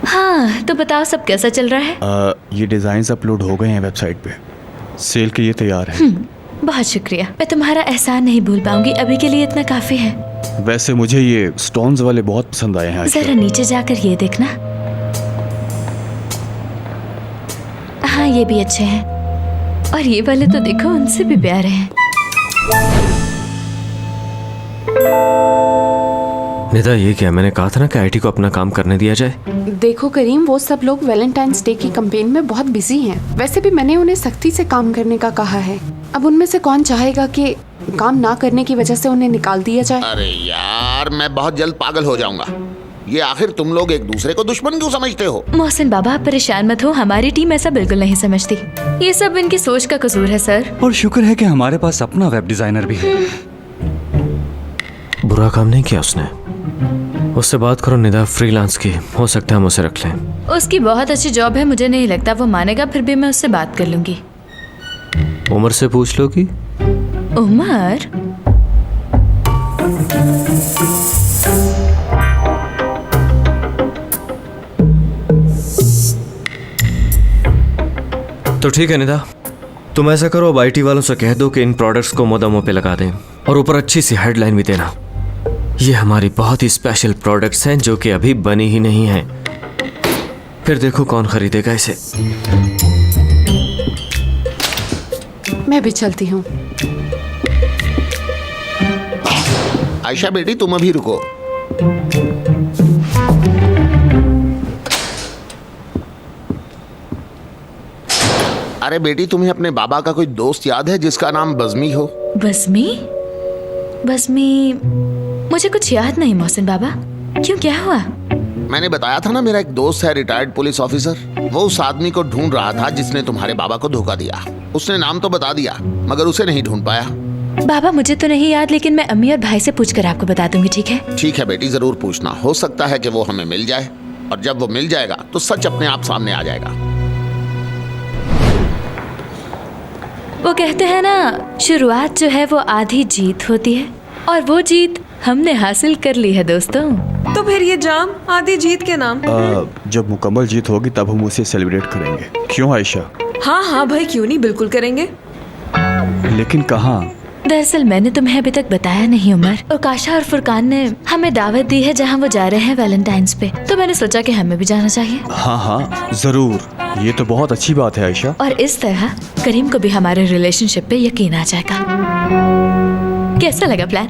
हाँ तो बताओ, सब कैसा चल रहा है? ये डिजाइन्स अपलोड हो गए हैं वेबसाइट पे, सेल के लिए तैयार है। बहुत शुक्रिया, मैं तुम्हारा एहसान नहीं भूल पाऊंगी। अभी के लिए इतना काफी है। वैसे मुझे ये स्टोन्स वाले बहुत पसंद आए हैं। जरा नीचे जाकर ये देखना। हाँ ये भी अच्छे हैं, और ये वाले तो देखो, उनसे भी प्यारे हैं। निदा ये क्या, मैंने कहा था ना कि आईटी को अपना काम करने दिया जाए। देखो करीम, वो सब लोग वैलेंटाइंस डे की कैंपेन में बहुत बिजी हैं। वैसे भी मैंने उन्हें सख्ती से काम करने का कहा है। अब उनमें से कौन चाहेगा कि काम ना करने की वजह से उन्हें निकाल दिया जाए? अरे यार, मैं बहुत जल्द पागल हो जाऊंगा। ये आखिर तुम लोग एक दूसरे को दुश्मन क्यों समझते हो? मोहसिन बाबा, आप परेशान मत हो, हमारी टीम ऐसा बिल्कुल नहीं समझती। ये सब इनकी सोच का कसूर है सर। और शुक्र है कि हमारे पास अपना वेब डिजाइनर भी है। बुरा काम नहीं किया उसने। उससे बात करो निदा, फ्रीलांस की, हो सकता है हम उसे रख लें। उसकी बहुत अच्छी जॉब है, मुझे नहीं लगता वो मानेगा, फिर भी मैं उससे बात कर लूंगी। उमर से पूछ लो कि। उमर? तो ठीक है निदा, तुम ऐसा करो, अब आईटी वालों से कह दो कि इन प्रोडक्ट्स को मोदामों पे लगा दें, और ऊपर अच्छी सी हेडलाइन भी देना। ये हमारी बहुत ही स्पेशल प्रोडक्ट्स हैं जो कि अभी बनी ही नहीं हैं। फिर देखो कौन खरीदेगा इसे। मैं भी चलती हूँ। आयशा बेटी, तुम अभी रुको। अरे बेटी, तुम्हें अपने बाबा का कोई दोस्त याद है जिसका नाम बज़मी हो? बज़मी? बज़मी? मुझे कुछ याद नहीं मोहसिन बाबा। क्यों, क्या हुआ? मैंने बताया था ना, मेरा एक दोस्त है रिटायर्ड पुलिस ऑफिसर। वो उस आदमी को ढूंढ रहा था जिसने तुम्हारे बाबा को धोखा दिया। उसने नाम तो बता दिया मगर उसे नहीं ढूंढ पाया। बाबा मुझे तो नहीं याद, लेकिन मैं अम्मी और भाई से पूछकर आपको बता दूंगी, ठीक है? ठीक है बेटी, जरूर पूछना। हो सकता है कि वो हमें मिल जाए, और जब वो मिल जाएगा तो सच अपने आप सामने आ जाएगा। वो कहते हैं ना, शुरुआत जो है वो आधी जीत होती है, और वो जीत हमने हासिल कर ली है दोस्तों। तो फिर ये जाम आधी जीत के नाम। जब मुकम्मल जीत होगी तब हम उसे सेलिब्रेट करेंगे। क्यों आयशा? हाँ हाँ भाई, क्यों नहीं, बिल्कुल करेंगे। लेकिन कहाँ? दरअसल मैंने तुम्हें अभी तक बताया नहीं उमर। ओकाशा और फुरकान ने हमें दावत दी है जहाँ वो जा रहे हैं वैलेंटाइंस पे, तो मैंने सोचा कि हमें भी जाना चाहिए। हाँ हाँ जरूर, ये तो बहुत अच्छी बात है आयशा। और इस तरह करीम को भी हमारे रिलेशनशिप पे यकीन आ जाएगा। कैसा लगा प्लान?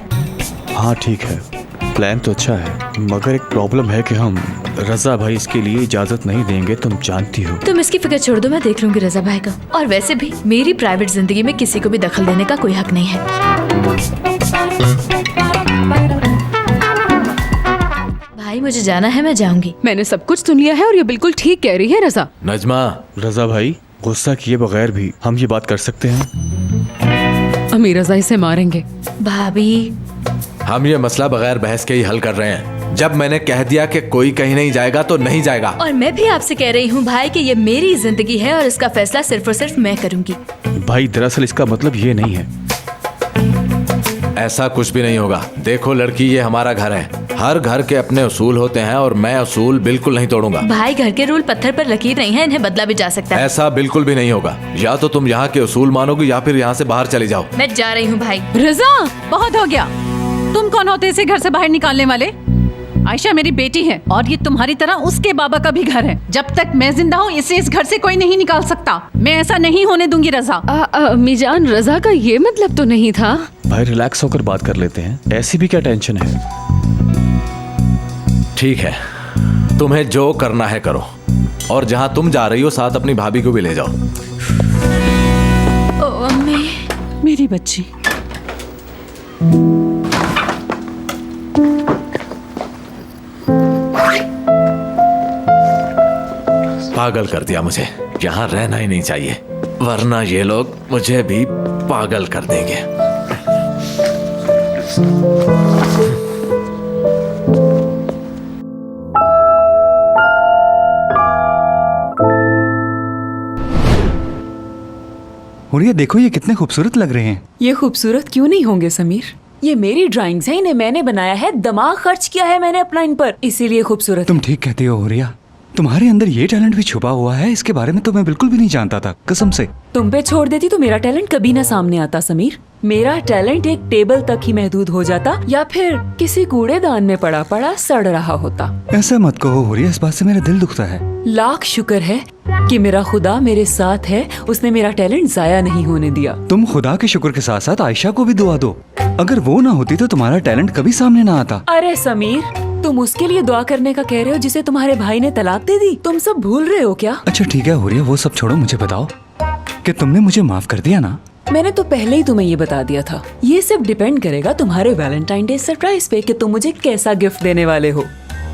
हाँ ठीक है, प्लान तो अच्छा है, मगर एक प्रॉब्लम है कि हम रजा भाई इसके लिए इजाजत नहीं देंगे, तुम जानती हो। तुम इसकी फिक्र छोड़ दो, मैं देख लूंगी रजा भाई को। और वैसे भी मेरी प्राइवेट जिंदगी में किसी को भी दखल देने का कोई हक नहीं है। भाई मुझे जाना है, मैं जाऊंगी। मैंने सब कुछ सुन लिया है और ये बिल्कुल ठीक कह रही है रजा। नजमा। रजा भाई, गुस्सा किए बगैर भी हम ये बात कर सकते हैं। अमीर रजा इसे मारेंगे। भाभी, हम ये मसला बगैर बहस के ही हल कर रहे हैं। जब मैंने कह दिया कि कोई कहीं नहीं जाएगा तो नहीं जाएगा। और मैं भी आपसे कह रही हूँ भाई कि ये मेरी जिंदगी है और इसका फैसला सिर्फ और सिर्फ मैं करूंगी। भाई दरअसल इसका मतलब ये नहीं है। ऐसा कुछ भी नहीं होगा। देखो लड़की, ये हमारा घर है, हर घर के अपने उसूल होते हैं और मैं उसूल बिल्कुल नहीं तोड़ूंगा। भाई, घर के रूल पत्थर पर लकीर नहीं है, इन्हें बदला भी जा सकता है। ऐसा बिल्कुल भी नहीं होगा। या तो तुम यहाँ के उसूल मानोगे या फिर यहाँ से बाहर चले जाओ। मैं जा रही हूँ भाई। रजा, बहुत हो गया। तुम कौन होते इसे घर से बाहर निकालने वाले? आयशा मेरी बेटी है और ये तुम्हारी तरह उसके बाबा का भी घर है। जब तक मैं जिंदा हूँ इसे इस घर से कोई नहीं निकाल सकता। मैं ऐसा नहीं होने दूंगी रजा। अम्मी जान, रजा का ये मतलब तो नहीं था। भाई रिलैक्स होकर बात कर लेते हैं, ऐसी भी क्या टेंशन है। ठीक है, तुम्हें जो करना है करो, और जहाँ तुम जा रही हो साथ अपनी भाभी को भी ले जाओ। ओ अम्मी, मेरी बच्ची। पागल कर दिया मुझे, यहाँ रहना ही नहीं चाहिए, वरना ये लोग मुझे भी पागल कर देंगे। और ये देखो, ये कितने खूबसूरत लग रहे हैं। ये खूबसूरत क्यों नहीं होंगे समीर? ये मेरी ड्राइंग्स हैं, इन्हें मैंने बनाया है, दिमाग खर्च किया है मैंने अपना इन पर, इसीलिए खूबसूरत। तुम ठीक कहती हो हुरिया, तुम्हारे अंदर ये टैलेंट भी छुपा हुआ है, इसके बारे में तो मैं बिल्कुल भी नहीं जानता था, कसम से। तुम पे छोड़ देती तो मेरा टैलेंट कभी ना सामने आता समीर। मेरा टैलेंट एक टेबल तक ही महदूद हो जाता या फिर किसी कूड़ेदान में पड़ा पड़ा सड़ रहा होता। ऐसा मत कहो हुरिया, इस बात से मेरा दिल दुखता है। लाख शुक्र है कि मेरा खुदा मेरे साथ है, उसने मेरा टैलेंट जाया नहीं होने दिया। तुम खुदा के शुक्र के साथ साथ आयशा को भी दुआ दो। अगर वो ना होती तो तुम्हारा टैलेंट कभी सामने ना आता। अरे समीर, तुम उसके लिए दुआ करने का कह रहे हो जिसे तुम्हारे भाई ने तलाक दे दी? तुम सब भूल रहे हो क्या? अच्छा ठीक है हुरिया, वो सब छोड़ो, मुझे बताओ कि तुमने मुझे माफ कर दिया ना? मैंने तो पहले ही तुम्हें ये बता दिया था। ये सब डिपेंड करेगा तुम्हारे वैलेंटाइन डे सरप्राइज पे कि तुम मुझे कैसा गिफ्ट देने वाले हो।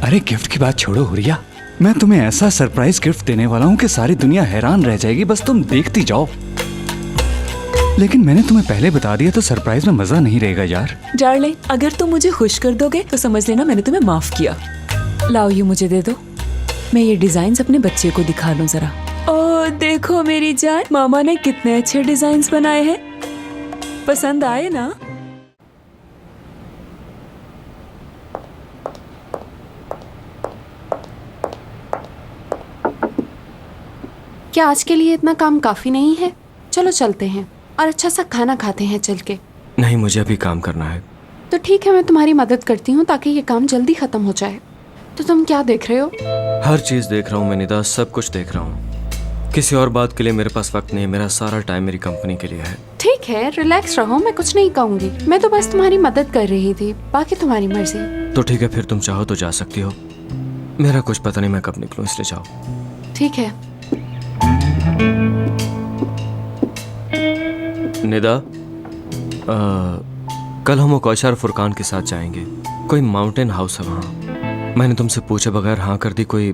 अरे गिफ्ट की बात छोड़ो हुरिया, मैं तुम्हें ऐसा सरप्राइज गिफ्ट देने वाला हूँ कि सारी दुनिया हैरान रह जाएगी, बस तुम देखती जाओ। लेकिन मैंने तुम्हें पहले बता दिया तो सरप्राइज में मजा नहीं रहेगा यार। डार्लिंग, अगर तुम मुझे खुश कर दोगे तो समझ लेना मैंने तुम्हें माफ किया। लाओ ये मुझे दे दो, मैं ये डिजाइन्स अपने बच्चे को दिखा लूं जरा। ओ देखो मेरी जान, मामा ने कितने अच्छे डिजाइन्स बनाए हैं, पसंद आए ना? क्या आज के लिए इतना काम काफी नहीं है? चलो चलते हैं और अच्छा सा खाना खाते हैं चल के। नहीं, मुझे अभी काम करना है। तो ठीक है, मैं तुम्हारी मदद करती हूँ ताकि ये काम जल्दी खत्म हो जाए। तो तुम क्या देख रहे हो? हर चीज देख रहा हूँ मैं निदा, सब कुछ देख रहा हूँ। किसी और बात के लिए मेरे पास वक्त नहीं है, मेरा सारा टाइम मेरी कंपनी के लिए है। ठीक है, रिलैक्स रहो, मैं कुछ नहीं कहूँगी। मैं तो बस तुम्हारी मदद कर रही थी, बाकी तुम्हारी मर्जी। तो ठीक है, फिर तुम चाहो तो जा सकती हो। मेरा कुछ पता नहीं मैं कब निकलूं, इसलिए जाओ। ठीक है। निदा, कल हम ओकाशा और फुरकान के साथ जाएंगे। कोई माउंटेन हाउस है वहाँ। मैंने तुमसे पूछे बगैर हाँ कर दी, कोई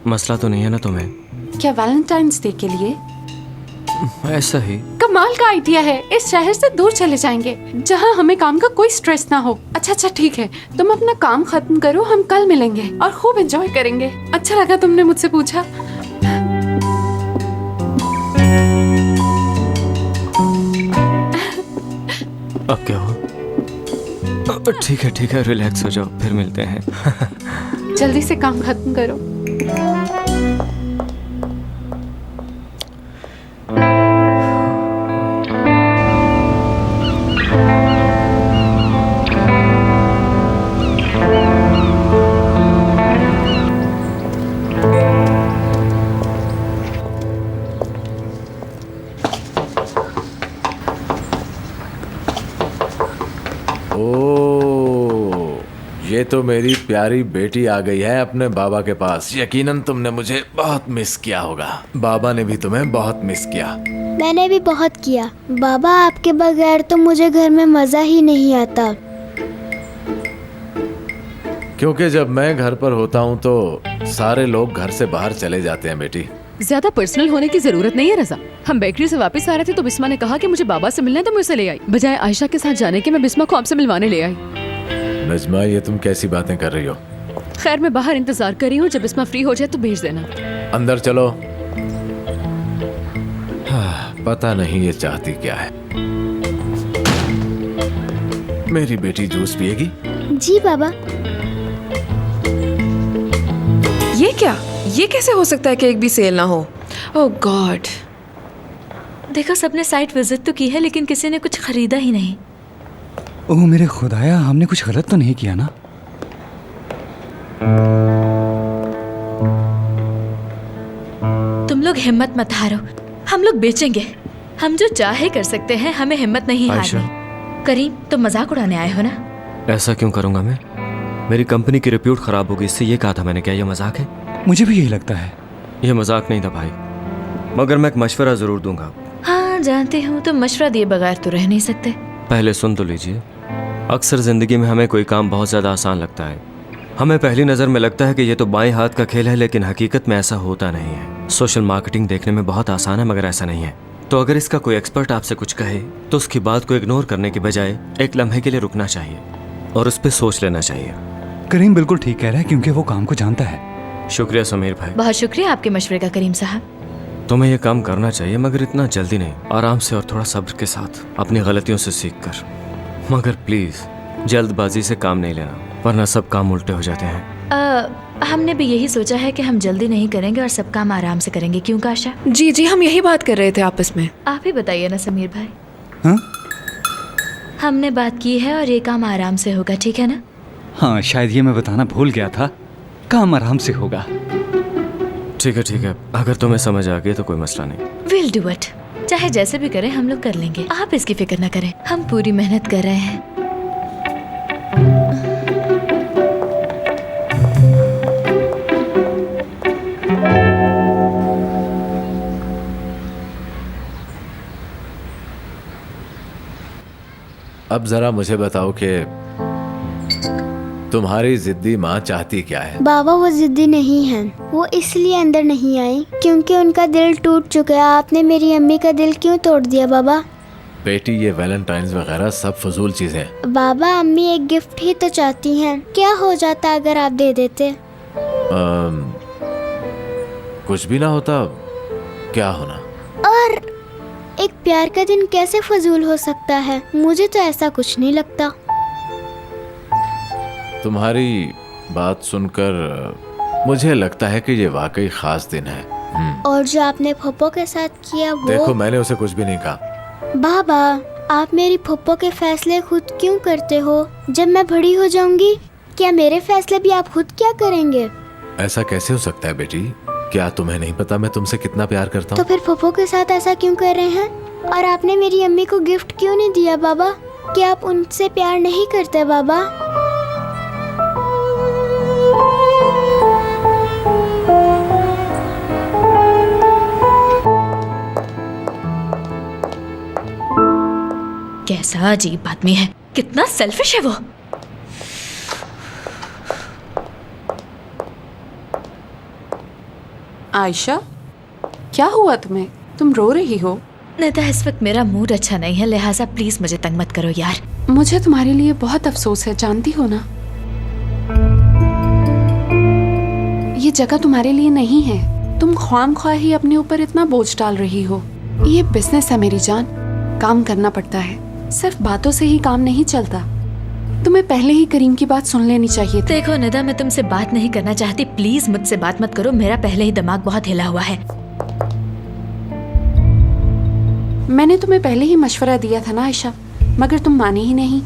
मसला तो नहीं है ना तुम्हें? क्या वैलेंटाइंस डे के लिए? ऐसा ही। कमाल का आइडिया है, इस शहर से दूर चले जाएंगे जहाँ हमें काम का कोई स्ट्रेस ना हो। अच्छा ठीक है, तुम अपना काम खत्म करो, हम कल मिलेंगे और खूब एंजॉय करेंगे। अच्छा लगा तुमने मुझसे पूछा। अब क्या हो? ठीक है, रिलैक्स हो जाओ, फिर मिलते हैं। जल्दी से काम खत्म करो। ये तो मेरी प्यारी बेटी आ गई है अपने बाबा के पास। यकीनन तुमने मुझे बहुत मिस किया होगा। बाबा ने भी तुम्हें बहुत मिस किया। मैंने भी बहुत किया। बाबा, आपके बगैर तो मुझे घर में मजा ही नहीं आता। क्योंकि जब मैं घर पर होता हूँ तो सारे लोग घर से बाहर चले जाते हैं बेटी। ज्यादा पर्सनल होने की जरूरत नहीं है रजा। हम बेकरी से वापस आ रहे थे तो बिस्मा ने कहा कि मुझे बाबा से मिलना है तो मैं उसे ले आई। बजाय आयशा के साथ जाने के मैं बिस्मा को आपसे मिलवाने ले आई। नजमा, ये तुम कैसी बातें कर रही हो? खैर, मैं बाहर इंतजार कर रही हूँ, जब बिस्मा फ्री हो जाए तो भेज देना। अंदर चलो। पता नहीं ये चाहती क्या है। मेरी बेटी जूस पिएगी? जी बाबा। ये क्या? ये कैसे हो सकता है कि एक भी सेल ना हो? ओह गॉड। देखो, सबने साइट विजिट तो की है लेकिन किसी ने कुछ खरीदा ही नहीं। ओह मेरे खुदाया, हमने कुछ गलत तो नहीं किया ना? तुम लोग हिम्मत मत हारो, हम लोग बेचेंगे। हम जो चाहे कर सकते हैं, हमें हिम्मत नहीं आयशा। हारनी। करीम, तुम मजाक उड़ाने आए हो ना? ऐसा क्यों करूंगा मैं? मेरी कंपनी की रिप्यूट खराब होगी, इससे ये कहा था मैंने। क्या ये मजाक है? मुझे भी यही लगता है। ये मजाक नहीं था भाई, मगर मैं एक मशवरा जरूर दूंगा। हाँ जानती हूँ, तुम मशवरा दिए बगैर तो रह नहीं सकते। पहले सुन तो लीजिए। अक्सर जिंदगी में हमें कोई काम बहुत ज़्यादा आसान लगता है। हमें पहली नज़र में लगता है कि ये तो बाएं हाथ का खेल है, लेकिन हकीकत में ऐसा होता नहीं है। सोशल मार्केटिंग देखने में बहुत आसान है, मगर ऐसा नहीं है। तो अगर इसका कोई एक्सपर्ट आपसे कुछ कहे तो उसकी बात को इग्नोर करने के बजाय एक लम्हे के लिए रुकना चाहिए और उस पर सोच लेना चाहिए। करीम बिल्कुल ठीक कह रहा है, क्योंकि वो काम को जानता है। शुक्रिया समीर भाई। बहुत शुक्रिया आपके मशवरे का करीम साहब। तुम्हें यह काम करना चाहिए, मगर इतना जल्दी नहीं, आराम से और थोड़ा सब्र के साथ, अपनी गलतियों से सीख कर। मगर प्लीज जल्दबाजी से काम नहीं लेना, वरना सब काम उल्टे हो जाते हैं। हमने भी यही सोचा है कि हम जल्दी नहीं करेंगे और सब काम आराम से करेंगे। क्यों काशा? जी जी, हम यही बात कर रहे थे आपस में। आप ही बताइए ना समीर भाई। हाँ? हमने बात की है और ये काम आराम से होगा, ठीक है ना? हाँ, शायद ये मैं बताना भूल गया था। काम आराम से होगा। ठीक है, अगर तुम्हें समझ आ गई तो कोई मसला नहीं। Will do it. चाहे जैसे भी करें हम लोग कर लेंगे, आप इसकी फिक्र न करें। हम पूरी मेहनत कर रहे हैं। अब जरा मुझे बताओ कि तुम्हारी जिद्दी माँ चाहती क्या है? बाबा वो जिद्दी नहीं है, वो इसलिए अंदर नहीं आई क्योंकि उनका दिल टूट चुका है। आपने मेरी अम्मी का दिल क्यों तोड़ दिया बाबा? बेटी, ये वैलेंटाइंस वगैरह सब फजूल चीजें। बाबा अम्मी एक गिफ्ट ही तो चाहती हैं। क्या हो जाता अगर आप दे देते? कुछ भी ना होता। क्या होना? और एक प्यार का दिन कैसे फजूल हो सकता है? मुझे तो ऐसा कुछ नहीं लगता। तुम्हारी बात सुनकर मुझे लगता है कि ये वाकई खास दिन है। और जो आपने फप्पो के साथ किया वो... देखो, मैंने उसे कुछ भी नहीं कहा। बाबा, आप मेरी फप्पो के फैसले खुद क्यों करते हो? जब मैं बड़ी हो जाऊंगी, क्या मेरे फैसले भी आप खुद क्या करेंगे? ऐसा कैसे हो सकता है बेटी? क्या तुम्हें नहीं पता मैं तुमसे कितना प्यार करता तो हूँ? फिर फप्पो के साथ ऐसा क्यों कर रहे हैं? और आपने मेरी अम्मी को गिफ्ट क्यों नहीं दिया बाबा? क्या आप उनसे प्यार नहीं करते बाबा? कैसा अजीब आदमी है, कितना सेल्फिश है वो। आयशा, क्या हुआ तुम्हें? तुम रो रही हो? निदा, इस वक्त मेरा मूड अच्छा नहीं है, लिहाजा प्लीज मुझे तंग मत करो यार। मुझे तुम्हारे लिए बहुत अफसोस है, जानती हो ना? ये जगह तुम्हारे लिए नहीं है। तुम ख्वामख्वाह ही अपने ऊपर इतना बोझ डाल रही हो। ये बिजनेस है मेरी जान, काम करना पड़ता है। सिर्फ बातों से ही काम नहीं चलता। तुम्हें पहले ही करीम की बात सुन लेनी चाहिए थी। देखो निदा, मैं तुमसे बात नहीं करना चाहती, प्लीज मुझसे बात मत करो। मेरा पहले ही दिमाग बहुत हिला हुआ है। मैंने तुम्हें पहले ही मशवरा दिया था ना आयशा, मगर तुम मानी ही नहीं।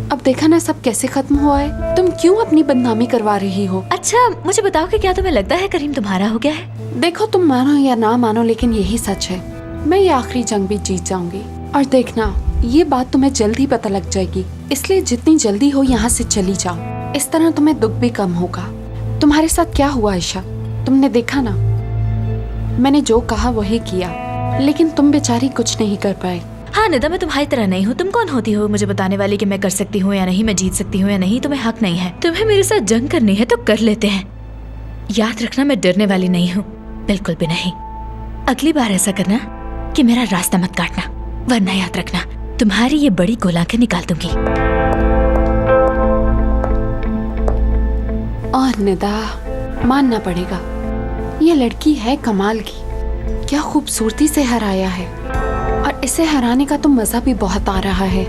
अब देखा ना सब कैसे खत्म हुआ है। तुम क्यों अपनी बदनामी करवा रही हो? अच्छा मुझे बताओ कि क्या तुम्हें लगता है करीम तुम्हारा हो गया है? देखो, तुम मानो या ना मानो, लेकिन यही सच है। मैं ये आखिरी जंग भी जीत जाऊंगी। और देखना, ये बात तुम्हें जल्द ही पता लग जाएगी। इसलिए जितनी जल्दी हो यहाँ से चली जाओ। इस तरह तुम्हें दुख भी कम होगा। तुम्हारे साथ क्या हुआ आयशा? तुमने देखा ना, मैंने जो कहा वही किया, लेकिन तुम बेचारी कुछ नहीं कर पाए। हाँ निदा, मैं तुम्हारी तरह नहीं हूँ। तुम कौन होती हो मुझे बताने वाली कि मैं कर सकती हूँ या नहीं, मैं जीत सकती हूँ या नहीं? तुम्हें हक नहीं है। तुम्हें मेरे साथ जंग करनी है तो कर लेते हैं। याद रखना, मैं डरने वाली नहीं हूँ, बिल्कुल भी नहीं। अगली बार ऐसा करना कि मेरा रास्ता मत काटना, वरना याद रखना तुम्हारी ये बड़ी गोल आंखें निकाल दूंगी। और निदा, मानना पड़ेगा, ये लड़की है कमाल की। क्या खूबसूरती से हराया है, और इसे हराने का तो मजा भी बहुत आ रहा है।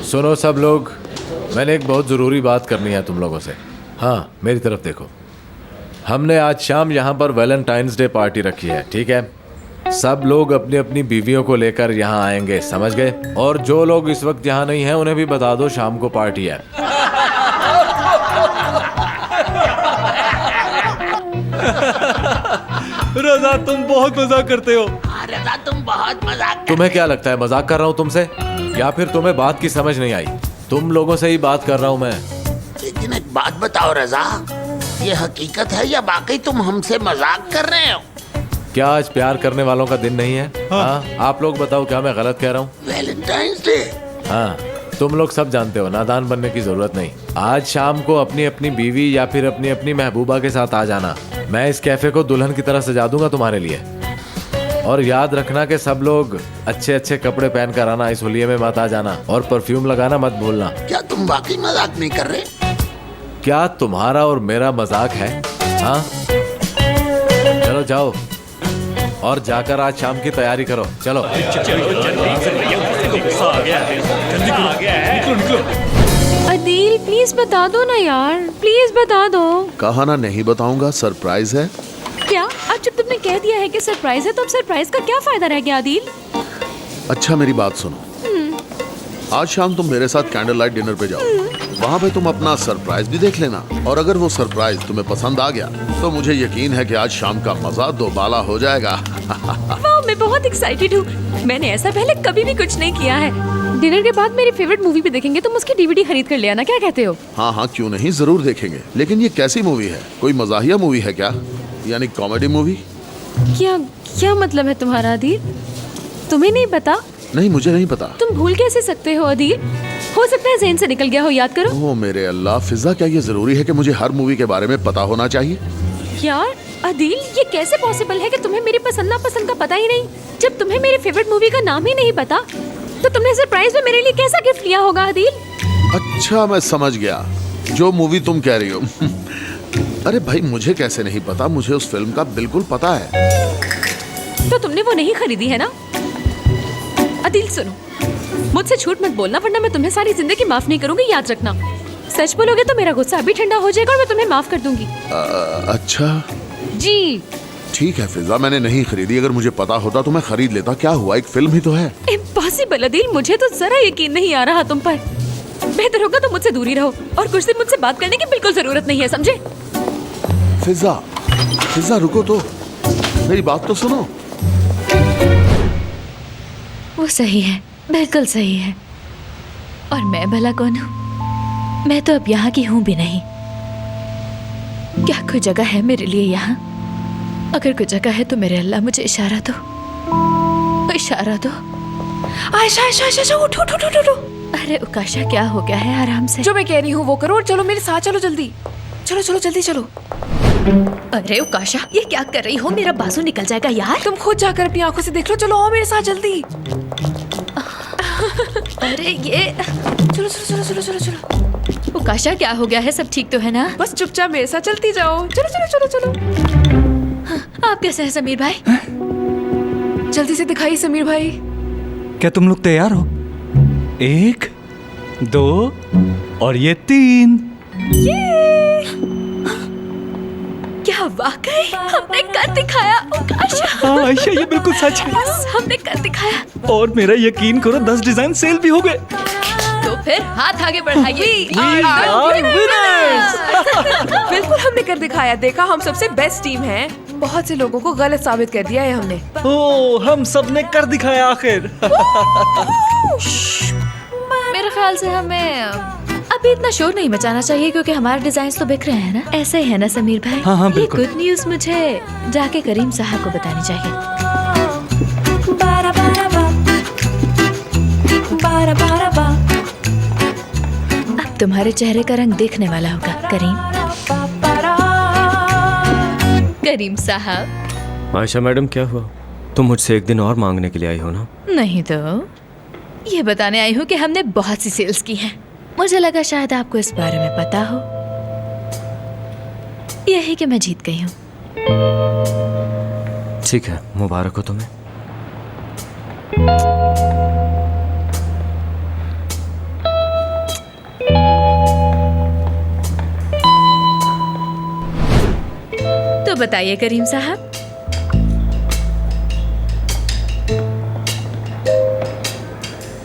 सुनो सब लोग, मैंने एक बहुत ज़रूरी बात करनी है तुम लोगों से। हाँ, मेरी तरफ देखो। हमने आज शाम यहाँ पर वैलेंटाइंस डे पार्टी रखी है, ठीक है? सब लोग अपनी अपनी बीवियों को लेकर यहाँ आएंगे, समझ गए? और जो लोग इस वक्त यहाँ नहीं हैं उन्हें भी बता दो शाम को पार्टी है। रजा, तुम बहुत मजाक करते हो। रजा, तुम बहुत मजाक। तुम्हें क्या लगता है मजाक कर रहा हूँ तुमसे, या फिर तुम्हें बात की समझ नहीं आई? तुम लोगों से ही बात कर रहा हूँ मैं। लेकिन एक बात बताओ रजा, ये हकीकत है या वाकई तुम हमसे मजाक कर रहे हो? क्या आज प्यार करने वालों का दिन नहीं है? हाँ, आप लोग बताओ, क्या मैं गलत कह रहा हूँ? Valentine's day. हाँ, तुम लोग सब जानते हो, नादान बनने की जरूरत नहीं। आज शाम को अपनी अपनी बीवी या फिर अपनी अपनी महबूबा के साथ आ जाना। मैं इस कैफे को दुल्हन की तरह सजा दूंगा तुम्हारे लिए। और याद रखना कि सब लोग अच्छे अच्छे कपड़े पहन कर आना, इस होलिये में मत आ जाना, और परफ्यूम लगाना मत भूलना। क्या तुम वाकई मजाक नहीं कर रहे? क्या तुम्हारा और मेरा मजाक है? हाँ, चलो जाओ और जाकर आज शाम की तैयारी करो। चलो अदील, प्लीज बता दो ना यार, प्लीज बता दो। कहा ना नहीं बताऊंगा, सरप्राइज है। क्या? अब जब तुमने कह दिया है कि सरप्राइज है, तो अब सरप्राइज का क्या फायदा रह गया अदील? अच्छा मेरी बात सुनो, आज शाम तुम मेरे साथ कैंडल लाइट डिनर पे जाओ। वहाँ पे तुम अपना सरप्राइज भी देख लेना, और अगर वो सरप्राइज तुम्हें पसंद आ गया तो मुझे यकीन है कि आज शाम का मजा दोबाला हो जाएगा। वाह, मैं बहुत एक्साइटेड हूँ। मैंने ऐसा पहले कभी भी कुछ नहीं किया है। डिनर के बाद मेरी फेवरेट मूवी भी देखेंगे, तुम उसकी DVD खरीद कर ले आना, क्या कहते हो? हाँ हाँ, क्यों नहीं, जरूर देखेंगे। लेकिन ये कैसी मूवी है? कोई मजाहिया मूवी है क्या, यानी कॉमेडी मूवी? क्या क्या मतलब है तुम्हारा अदील? तुम्हें नहीं पता? नहीं, मुझे नहीं पता। तुम भूल कैसे सकते हो अदील? हो सकता है ज़हन से निकल गया हो, याद करो। ओह मेरे अल्लाह, फिजा, क्या ये जरूरी है कि मुझे हर मूवी के बारे में पता होना चाहिए? यार अदील, ये कैसे पॉसिबल है कि तुम्हें मेरी पसंद नापसंद का पता ही नहीं? जब तुम्हें मेरी फेवरेट मूवी का नाम ही नहीं पता, तो तुमने सरप्राइज में मेरे लिए कैसा गिफ्ट लिया होगा अदील? अच्छा मैं समझ गया, जो मूवी तुम कह रही हो। अरे भाई, मुझे कैसे नहीं पता, मुझे उस फिल्म का बिल्कुल पता है। तो तुमने वो नहीं खरीदी है ना? अदील सुनो, मुझसे झूठ मत बोलना, वरना मैं तुम्हें सारी जिंदगी माफ नहीं करूंगी, याद रखना। सच बोलोगे तो मेरा गुस्सा अभी ठंडा हो जाएगा और मैं तुम्हें माफ कर दूंगी। अच्छा जी ठीक है फिजा, मैंने नहीं खरीदी। अगर मुझे पता होता तो मैं खरीद लेता। क्या हुआ, एक फिल्म ही तो है। इम्पॉसिबल अदील, मुझे तो जरा यकीन नहीं आ रहा तुम पर। बेहतर होगा तो मुझसे दूरी रहो, और कुछ दिन मुझसे बात करने की बिल्कुल जरूरत नहीं है, समझे? फिजा, फिजा रुको तो, मेरी बात तो सुनो। वो सही है, बिल्कुल सही है। और मैं भला कौन हूँ? मैं तो अब यहाँ की हूँ भी नहीं। क्या कोई जगह है मेरे लिए यहाँ? अगर कोई जगह है तो मेरे अल्लाह मुझे इशारा दो, इशारा दो। आयशा आयशा आयशा, उठो उठो उठो उठो। अरे उकाशा, क्या हो गया है? आराम से। जो मैं कह रही हूँ वो करो, और चलो मेरे साथ, चलो जल्दी, चलो चलो जल्दी चलो। अरे उकाशा, ये क्या कर रही हो? मेरा बाजू निकल जाएगा यार। तुम खुद जाकर अपनी आंखों से देख लो, चलो आओ मेरे साथ जल्दी। अरे ये, चलो चलो चलो चलो चलो चलो। उकाशा क्या हो गया है? सब ठीक तो है ना? बस चुपचाप मेरे साथ चलती जाओ, चलो चलो चलो चलो। आप कैसे हैं समीर भाई? जल्दी से दिखाइए समीर भाई। क्या तुम लोग तैयार हो? 1 2 और ये 3। क्या वाकई हमने कर दिखाया उकाशा? हाँ आयशा, ये बिल्कुल सच है। बस हमने कर दिखाया। और मेरा यकीन करो, 10 डिजाइन सेल भी हो गए। तो फिर हाथ आगे बढ़ाइए। बिल्कुल हमने कर दिखाया। देखा, हम सबसे बेस्ट टीम है। बहुत से लोगों को गलत साबित कर दिया है हमने। ओह, हम सब ने कर दिखाया आखिर। मेरे ख्याल से हमें अभी इतना शोर नहीं मचाना चाहिए, क्योंकि हमारे डिजाइन तो बिक रहे हैं ना। ऐसे ही है ना समीर भाई? हाँ हाँ ये बिल्कुल। गुड न्यूज मुझे जाके करीम साहब को बतानी चाहिए। अब तुम्हारे चेहरे का रंग देखने वाला होगा करीम। करीम साहब। आयशा मैडम, क्या हुआ? तुम मुझसे एक दिन और मांगने के लिए आई हो ना? नहीं तो ये बताने आई हूँ कि हमने बहुत सी सेल्स की हैं। मुझे लगा शायद आपको इस बारे में पता हो। यही कि मैं जीत गई हूँ। ठीक है, मुबारक हो तुम्हें। तो बताइए करीम साहब।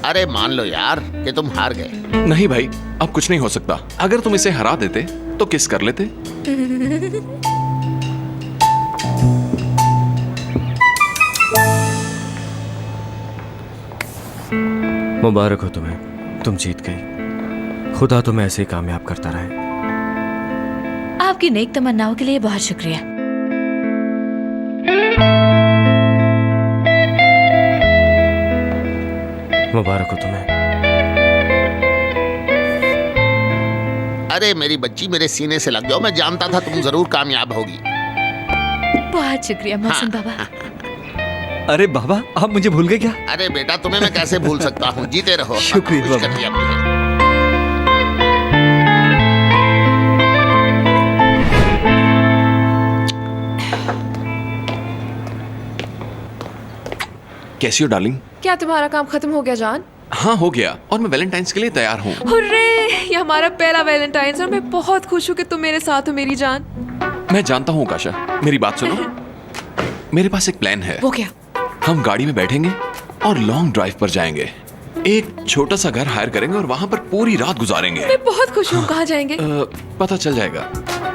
अरे मान लो यार कि तुम हार गए। नहीं भाई, अब कुछ नहीं हो सकता। अगर तुम इसे हरा देते तो किस कर लेते। मुबारक हो तुम्हें, तुम जीत गई। खुदा तुम्हें ऐसे ही कामयाब करता रहे। आपकी नेक तमन्नाओं के लिए बहुत शुक्रिया। मुबारक हो तुम्हें। अरे मेरी बच्ची, मेरे सीने से लग जाओ, मैं जानता था तुम जरूर कामयाब होगी। बहुत शुक्रिया मोहसिन बाबा। अरे बाबा, आप मुझे भूल गए क्या? अरे बेटा, तुम्हें मैं कैसे भूल सकता हूँ। जीते रहो। शुक्रिया खुश कर दिया मुझे। कैसी हो डार्लिंग? क्या तुम्हारा काम खत्म हो गया जान? हाँ हो गया, और मैं वैलेंटाइंस के लिए तैयार हूँ। हुर्रे, ये हमारा पहला वैलेंटाइंस और मैं बहुत खुश हूँ कि तुम मेरे साथ हो मेरी जान। मैं जानता हूँ काशा, मेरी बात सुनो। मेरे पास एक प्लान है। वो क्या? हम गाड़ी में बैठेंगे और लॉन्ग ड्राइव पर जाएंगे। एक छोटा सा घर हायर करेंगे और वहाँ पर पूरी रात गुजारेंगे। मैं बहुत खुश हूँ। कहाँ जाएंगे? पता चल जाएगा।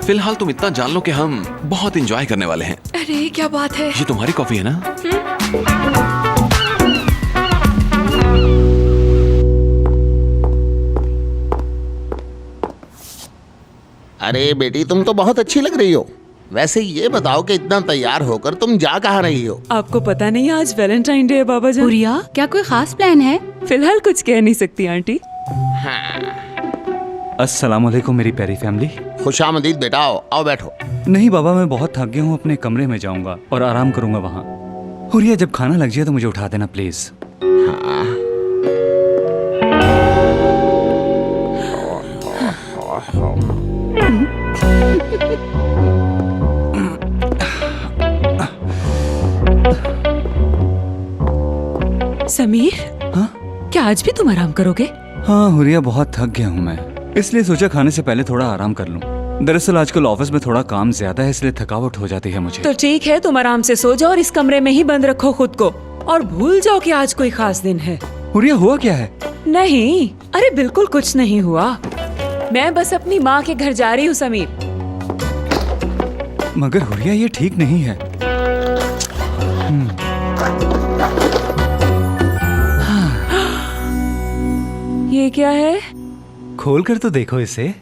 फिलहाल तुम इतना जान लो कि हम बहुत एंजॉय करने वाले हैं। अरे क्या बात है। ये तुम्हारी कॉफी है ना? अरे बेटी, तुम तो बहुत अच्छी लग रही हो। वैसे ये बताओ कि इतना तैयार होकर तुम जा कहाँ रही हो? आपको पता नहीं आज वैलेंटाइन डे है बाबा जान? हुरिया, क्या कोई खास प्लान है? फिलहाल कुछ कह नहीं सकती आंटी। हाँ। अस्सलाम वालेकुम मेरी प्यारी फैमिली। खुशामदीद बेटा, आओ आओ बैठो। नहीं बाबा, मैं बहुत थक गया हूँ, अपने कमरे में जाऊंगा और आराम करूंगा वहाँ। हुरिया, जब खाना लग जाए तो मुझे उठा देना प्लीज। हाँ। समीर, हाँ? क्या आज भी तुम आराम करोगे? हाँ हुरिया, बहुत थक गया हूँ मैं, इसलिए सोचा खाने से पहले थोड़ा आराम कर लूँ। दरअसल आजकल ऑफिस में थोड़ा काम ज्यादा है, इसलिए थकावट हो जाती है मुझे। तो ठीक है, तुम आराम से सो जाओ और इस कमरे में ही बंद रखो खुद को, और भूल जाओ कि आज कोई खास दिन है। हुरिया, हुआ क्या है? नहीं, अरे बिल्कुल कुछ नहीं हुआ। मैं बस अपनी माँ के घर जा रही हूँ समीर। मगर हुरिया, ये ठीक नहीं है। ये क्या है? खोल कर तो देखो इसे।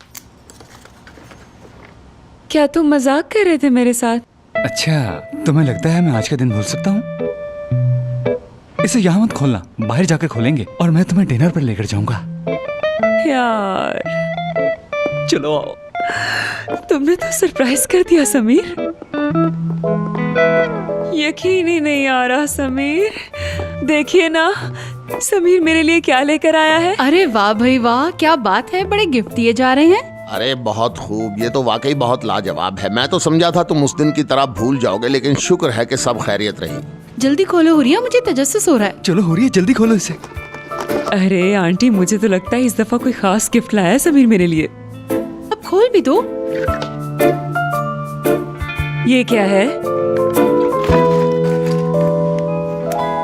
क्या तुम मजाक कर रहे थे मेरे साथ? अच्छा, तुम्हें लगता है मैं आज का दिन भूल सकता हूँ? इसे यहाँ मत खोलना, बाहर जाकर खोलेंगे और मैं तुम्हें डिनर पर लेकर जाऊंगा। यार, चलो आओ। तुमने तो सरप्राइज कर दिया समीर। यकीन ही नहीं आ रहा समीर। देखिए ना, समीर मेरे लिए क्या लेकर आया है। अरे वाह भाई वाह, क्या बात है, बड़े गिफ्ट दिए जा रहे हैं। अरे बहुत खूब, ये तो वाकई बहुत लाजवाब है। मैं तो समझा था तुम उस दिन की तरह भूल जाओगे, लेकिन शुक्र है कि सब खैरियत रही। जल्दी खोलो हुरिया, मुझे तजस्सुस हो रहा है। चलो हुरिया, जल्दी खोलो इसे। अरे आंटी, मुझे तो लगता है इस दफा कोई खास गिफ्ट लाया है समीर मेरे लिए। अब खोल भी दो। ये क्या है?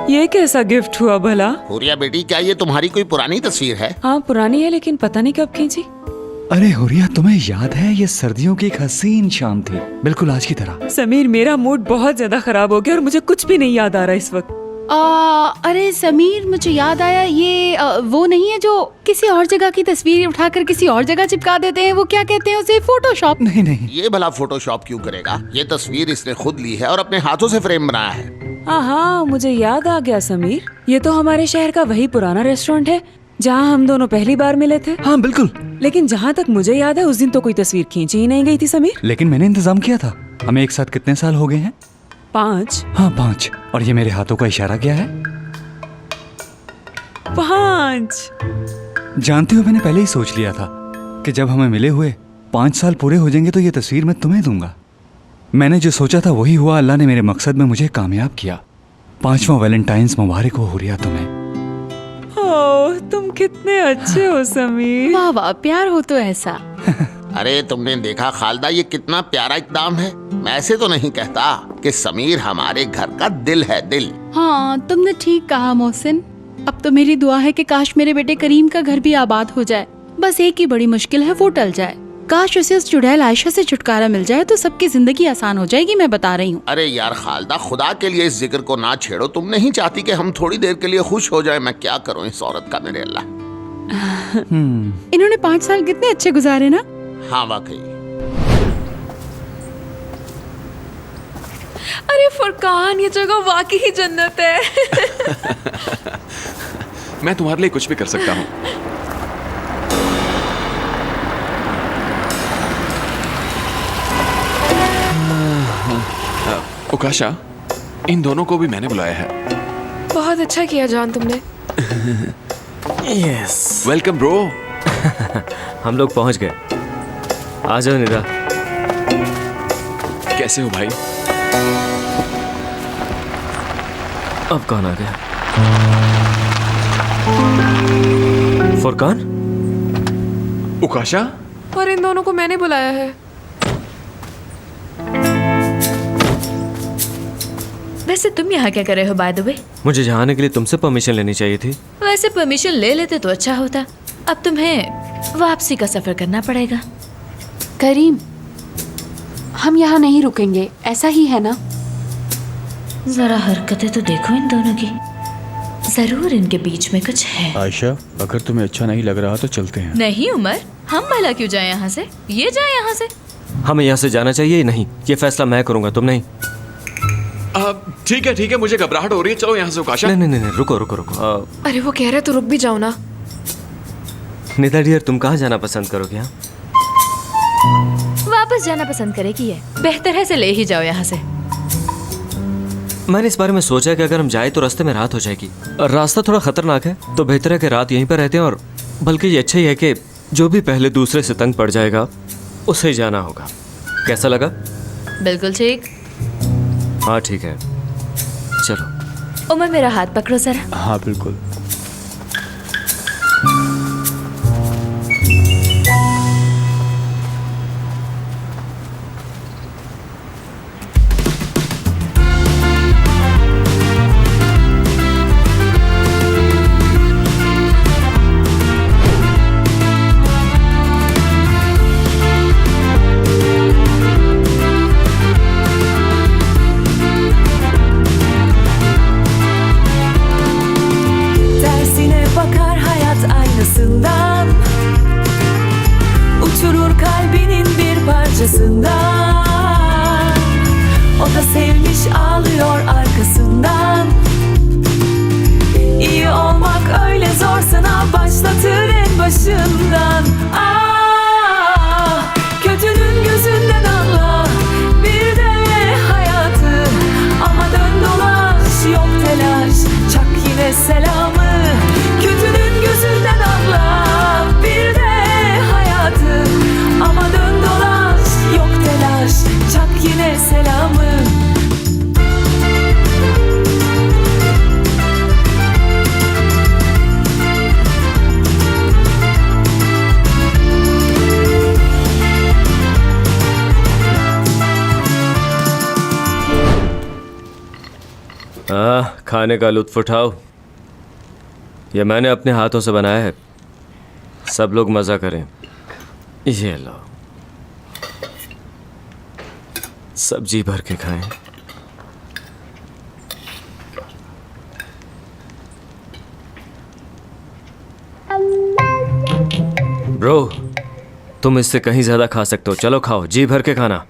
ये कैसा गिफ्ट हुआ भला? हुरिया बेटी, क्या ये तुम्हारी कोई पुरानी तस्वीर है? हाँ पुरानी है, लेकिन पता नहीं कब खींची। अरे हुरिया, तुम्हें याद है ये सर्दियों की एक हसीन शाम थी, बिल्कुल आज की तरह। समीर, मेरा मूड बहुत ज्यादा खराब हो गया और मुझे कुछ भी नहीं याद आ रहा इस वक्त। अरे समीर, मुझे याद आया, ये वो नहीं है जो किसी और जगह की तस्वीर उठाकर किसी और जगह चिपका देते हैं, वो क्या कहते हैं उसे? फोटोशॉप। नहीं नहीं, ये भला फोटोशॉप क्यों करेगा? ये तस्वीर इसने खुद ली है और अपने हाथों से फ्रेम बनाया है। हाँ, मुझे याद आ गया समीर, ये तो हमारे शहर का वही पुराना रेस्टोरेंट है जहाँ हम दोनों पहली बार मिले थे। हाँ बिल्कुल। लेकिन जहाँ तक मुझे याद है, उस दिन तो कोई तस्वीर खींची ही नहीं गई थी समीर। लेकिन मैंने इंतजाम किया था। हमें एक साथ कितने साल हो गए हैं? 5। हाँ 5। और ये मेरे हाथों का इशारा क्या है? 5। जानती हो, मैंने पहले ही सोच लिया था कि जब हमें मिले हुए 5 साल पूरे हो जाएंगे तो ये तस्वीर मैं तुम्हें दूंगा। मैंने जो सोचा था वही हुआ। अल्लाह ने मेरे मकसद में मुझे कामयाब किया। 5वां वैलेंटाइंस मुबारक हो हुरिया तुम्हें। ओह, तुम कितने अच्छे हो समीर। वाह वाह, प्यार हो तो ऐसा। अरे तुमने देखा खालदा, ये कितना प्यारा इक़दाम है। मैं ऐसे तो नहीं कहता कि समीर हमारे घर का दिल है, दिल। हाँ, तुमने ठीक कहा मोहसिन। अब तो मेरी दुआ है कि काश मेरे बेटे करीम का घर भी आबाद हो जाए। बस एक ही बड़ी मुश्किल है, वो टल जाए। काश उसे उस चुड़ैल आयशा से छुटकारा मिल जाए तो सबकी जिंदगी आसान हो जाएगी, मैं बता रही हूँ। अरे यार खालदा, खुदा के लिए इस जिक्र को ना छेड़ो। तुम नहीं चाहती कि हम थोड़ी देर के लिए खुश हो जाए। मैं क्या करूँ इस औरत का, मेरे अल्लाह। इन्होंने 5 साल कितने अच्छे गुजारे ना। हाँ वाकई। अरे फुरकान, ये जगह वाकई ही जन्नत है। मैं तुम्हारे लिए कुछ भी कर सकता हूँ। उकाशा, इन दोनों को भी मैंने बुलाया है। बहुत अच्छा किया जान तुमने। Yes, welcome bro. हम लोग पहुंच गए। आ जाओ निदा। कैसे हो भाई? अब कौन आ गया? फुरकान? उकाशा? और इन दोनों को मैंने बुलाया है। वैसे तुम यहाँ क्या कर रहे हो बाय द वे? मुझे यहाँ आने के लिए तुमसे परमिशन लेनी चाहिए थी। वैसे परमिशन ले लेते तो अच्छा होता। अब तुम्हें वापसी का सफर करना पड़ेगा। करीम, हम यहाँ नहीं रुकेंगे, ऐसा ही है ना? जरा हरकतें तो देखो इन दोनों की। जरूर इनके बीच में कुछ है। आयशा, अगर तुम्हें अच्छा नहीं लग रहा तो चलते हैं। नहीं उमर, हम भला क्यों जाए यहाँ से? ये जाए यहाँ से। हमें यहाँ से जाना चाहिए या नहीं, ये फैसला मैं करूंगा, तुम नहीं। ठीक है, मुझे घबराहट हो रही है। चलो यहाँ से उकाशा। नहीं, रुको। अरे वो कह रहे तो रुक भी जाओ ना। निदा डियर, तुम कहाँ जाना पसंद करोगे? यहाँ वापस जाना पसंद करेगी ये। बेहतर है इसे ले ही जाओ यहाँ से। मैंने इस बारे में सोचा कि अगर हम जाए तो रास्ते में रात हो जाएगी। रास्ता थोड़ा खतरनाक है, तो बेहतर है कि रात यहीं पर रहते हैं। और बल्कि ये अच्छा ही है कि जो भी पहले दूसरे से तंग पड़ जाएगा उसे ही जाना होगा। कैसा लगा? बिल्कुल ठीक। हाँ ठीक है, चलो। उमर, मेरा हाथ पकड़ो जरा। हाँ बिल्कुल। Tersine bakar hayat aynasından, uçurur kalbinin bir parçasından. O da sevmiş ağlıyor arkasından. İyi olmak öyle zor, sana başlatır en başından. Ah, kötünün gözünden anla bir de hayatı. Ama dön dolaş, yok telaş, çak yine selamı. Kötünün gözünden anla bir de hayatı. Ama dön dolaş, yok telaş, çak yine selamı. खाने का लुत्फ उठाओ। ये मैंने अपने हाथों से बनाया है, सब लोग मज़ा करें। ये लो, सब्जी भर के खाएं। ब्रो, तुम इससे कहीं ज़्यादा खा सकते हो। चलो खाओ, जी भर के खाना।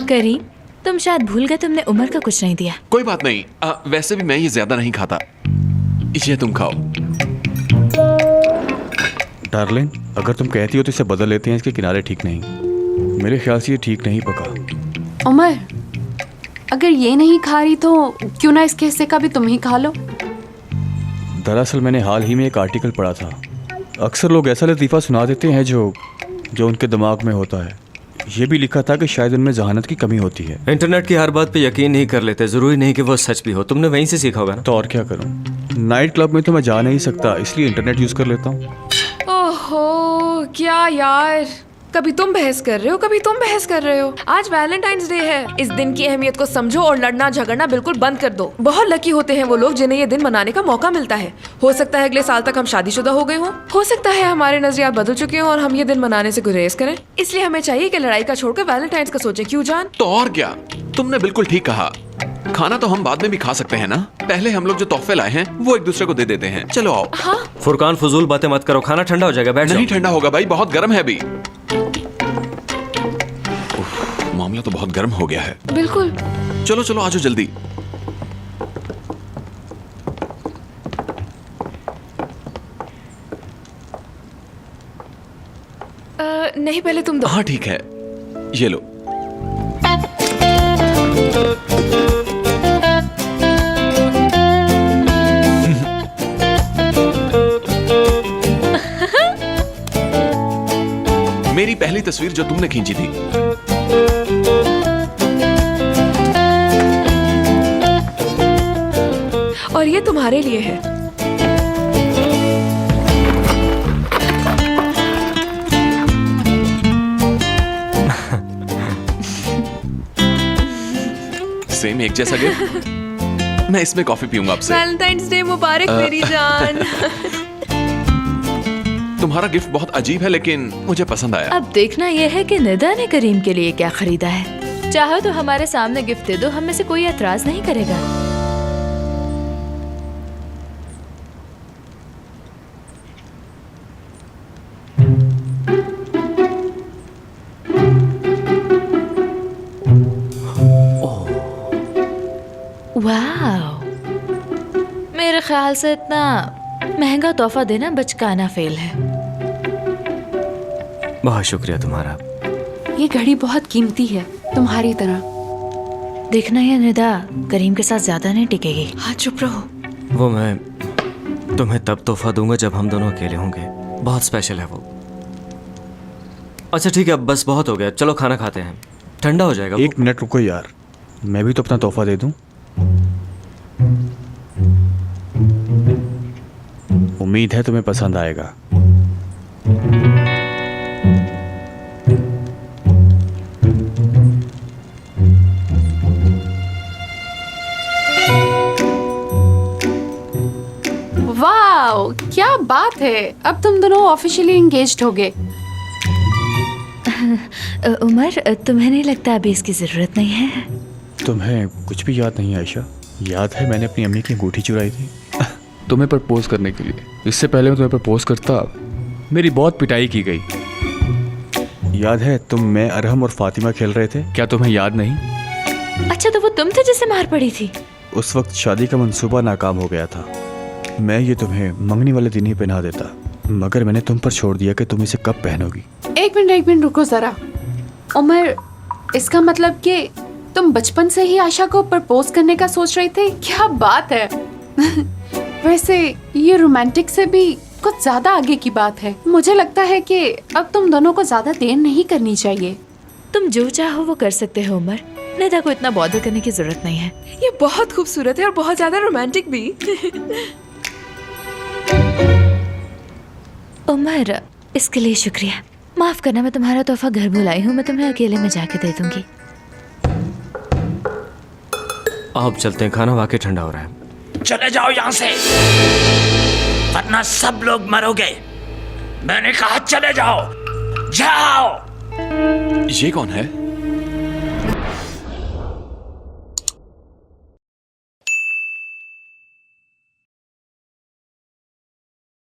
करीम, तुम शायद भूल गए तुमने उमर का कुछ नहीं दिया। कोई बात नहीं, वैसे भी मैं ये ज्यादा नहीं खाता। ये तुम खाओ। डार्लिंग, अगर तुम कहती हो तो इसे बदल लेते हैं। इसके किनारे ठीक नहीं, मेरे ख्याल से ये ठीक नहीं पका। उमर, अगर ये नहीं खा रही तो क्यों ना इसके हिस्से का भी तुम ही खा लो। दरअसल मैंने हाल ही में एक आर्टिकल पढ़ा था। अक्सर लोग ऐसा लतीफ़ा सुना देते हैं जो उनके दिमाग में होता है। ये भी लिखा था कि शायद उनमें जहानत की कमी होती है। इंटरनेट की हर बात पे यकीन नहीं कर लेते, जरूरी नहीं कि वो सच भी हो। तुमने वहीं से सीखा होगा ना। तो और क्या करूं? नाइट क्लब में तो मैं जा नहीं सकता, इसलिए इंटरनेट यूज कर लेता हूँ। ओहो क्या यार, कभी तुम बहस कर रहे हो कभी तुम बहस कर रहे हो। आज वैलेंटाइंस डे है, इस दिन की अहमियत को समझो और लड़ना झगड़ना बिल्कुल बंद कर दो। बहुत लकी होते हैं वो लोग जिन्हें ये दिन मनाने का मौका मिलता है। हो सकता है अगले साल तक हम शादीशुदा हो गए हों, हो सकता है हमारे नजरियात बदल चुके हों और हम ये दिन मनाने से गुरेज करें। इसलिए हमें चाहिए कि लड़ाई का छोड़कर वैलेंटाइंस का सोचें। क्यों जान? तो और क्या, तुमने बिल्कुल ठीक कहा। खाना तो हम बाद में भी खा सकते हैं ना, पहले हम लोग जो तोहफे लाए हैं वो एक दूसरे को दे देते हैं। चलो आओ। हाँ फुरकान फजूल बातें मत करो, खाना ठंडा हो जाएगा, बैठ जाओ। नहीं ठंडा होगा भाई, बहुत गर्म है अभी। मामला तो बहुत गर्म हो गया है। बिल्कुल। चलो चलो आजो जल्दी। नहीं पहले तुम दो। हाँ ठीक है, ये लो। मेरी पहली तस्वीर जो तुमने खींची थी। और ये तुम्हारे लिए है। सेम एक जैसा गिफ्ट। मैं इसमें कॉफी पीऊंगा आपसे। वैलेंटाइंस डे मुबारक मेरी जान। तुम्हारा गिफ्ट बहुत अजीब है लेकिन मुझे पसंद आया। अब देखना यह है कि निदा ने करीम के लिए क्या खरीदा है। चाहो तो हमारे सामने गिफ्ट दे दो, हम में से कोई एतराज नहीं करेगा। वाह, मेरे ख्याल से इतना महंगा तोहफा देना बचकाना फेल है। बहुत शुक्रिया तुम्हारा। ये घड़ी बहुत कीमती है, तुम्हारी तरह। देखना ये निदा करीम के साथ ज्यादा नहीं टिकेगी। हाँ चुप रहो। वो मैं तुम्हें तब तोहफा दूंगा जब हम दोनों अकेले होंगे, बहुत स्पेशल है वो। अच्छा ठीक है, अब बस बहुत हो गया, चलो खाना खाते हैं, ठंडा हो जाएगा। एक मिनट रुको यार, मैं भी तो अपना तोहफा दे दूं। उम्मीद है तुम्हें पसंद आएगा। वाओ क्या बात है, अब तुम दोनों ऑफिशियली एंगेज्ड हो गए। उमर, तुम्हें नहीं लगता अभी इसकी जरूरत नहीं है? तुम्हें कुछ भी याद नहीं आयशा? याद है मैंने अपनी अम्मी की अंगूठी चुराई थी तुम्हें प्रपोज करने के लिए। इससे पहले मैं तुम्हें प्रपोज करता मेरी बहुत पिटाई की गई। याद है तुम, मैं, अरहम और फातिमा खेल रहे थे, क्या तुम्हें याद नहीं? अच्छा तो वो तुम थे जिसे मार पड़ी थी? उस वक्त शादी का मंसूबा नाकाम हो गया था। मैं ये तुम्हें मंगनी वाले दिन ही पहना देता, मगर मैंने तुम पर छोड़ दिया कि तुम इसे कब पहनोगी। एक मिनट रुको जरा। उमर, इसका मतलब कि तुम बचपन से ही आशा को प्रपोज करने का सोच रहे थे? क्या बात है। वैसे ये रोमांटिक से भी कुछ ज्यादा आगे की बात है। मुझे लगता है कि अब तुम दोनों को ज्यादा देर नहीं करनी चाहिए। तुम जो चाहो वो कर सकते हो उमर, निदा को इतना बॉदर करने की जरूरत नहीं है। ये बहुत खूबसूरत है और बहुत ज्यादा रोमांटिक भी। उमर, इसके लिए शुक्रिया। माफ करना, मैं तुम्हारा तोहफा घर भुलाई हूँ, मैं तुम्हें अकेले में जाके दे दूंगी। आप चलते हैं, खाना वाकई ठंडा हो रहा है। चले जाओ यहाँ से, वरना सब लोग मरोगे। मैंने कहा चले जाओ, जाओ। ये कौन है?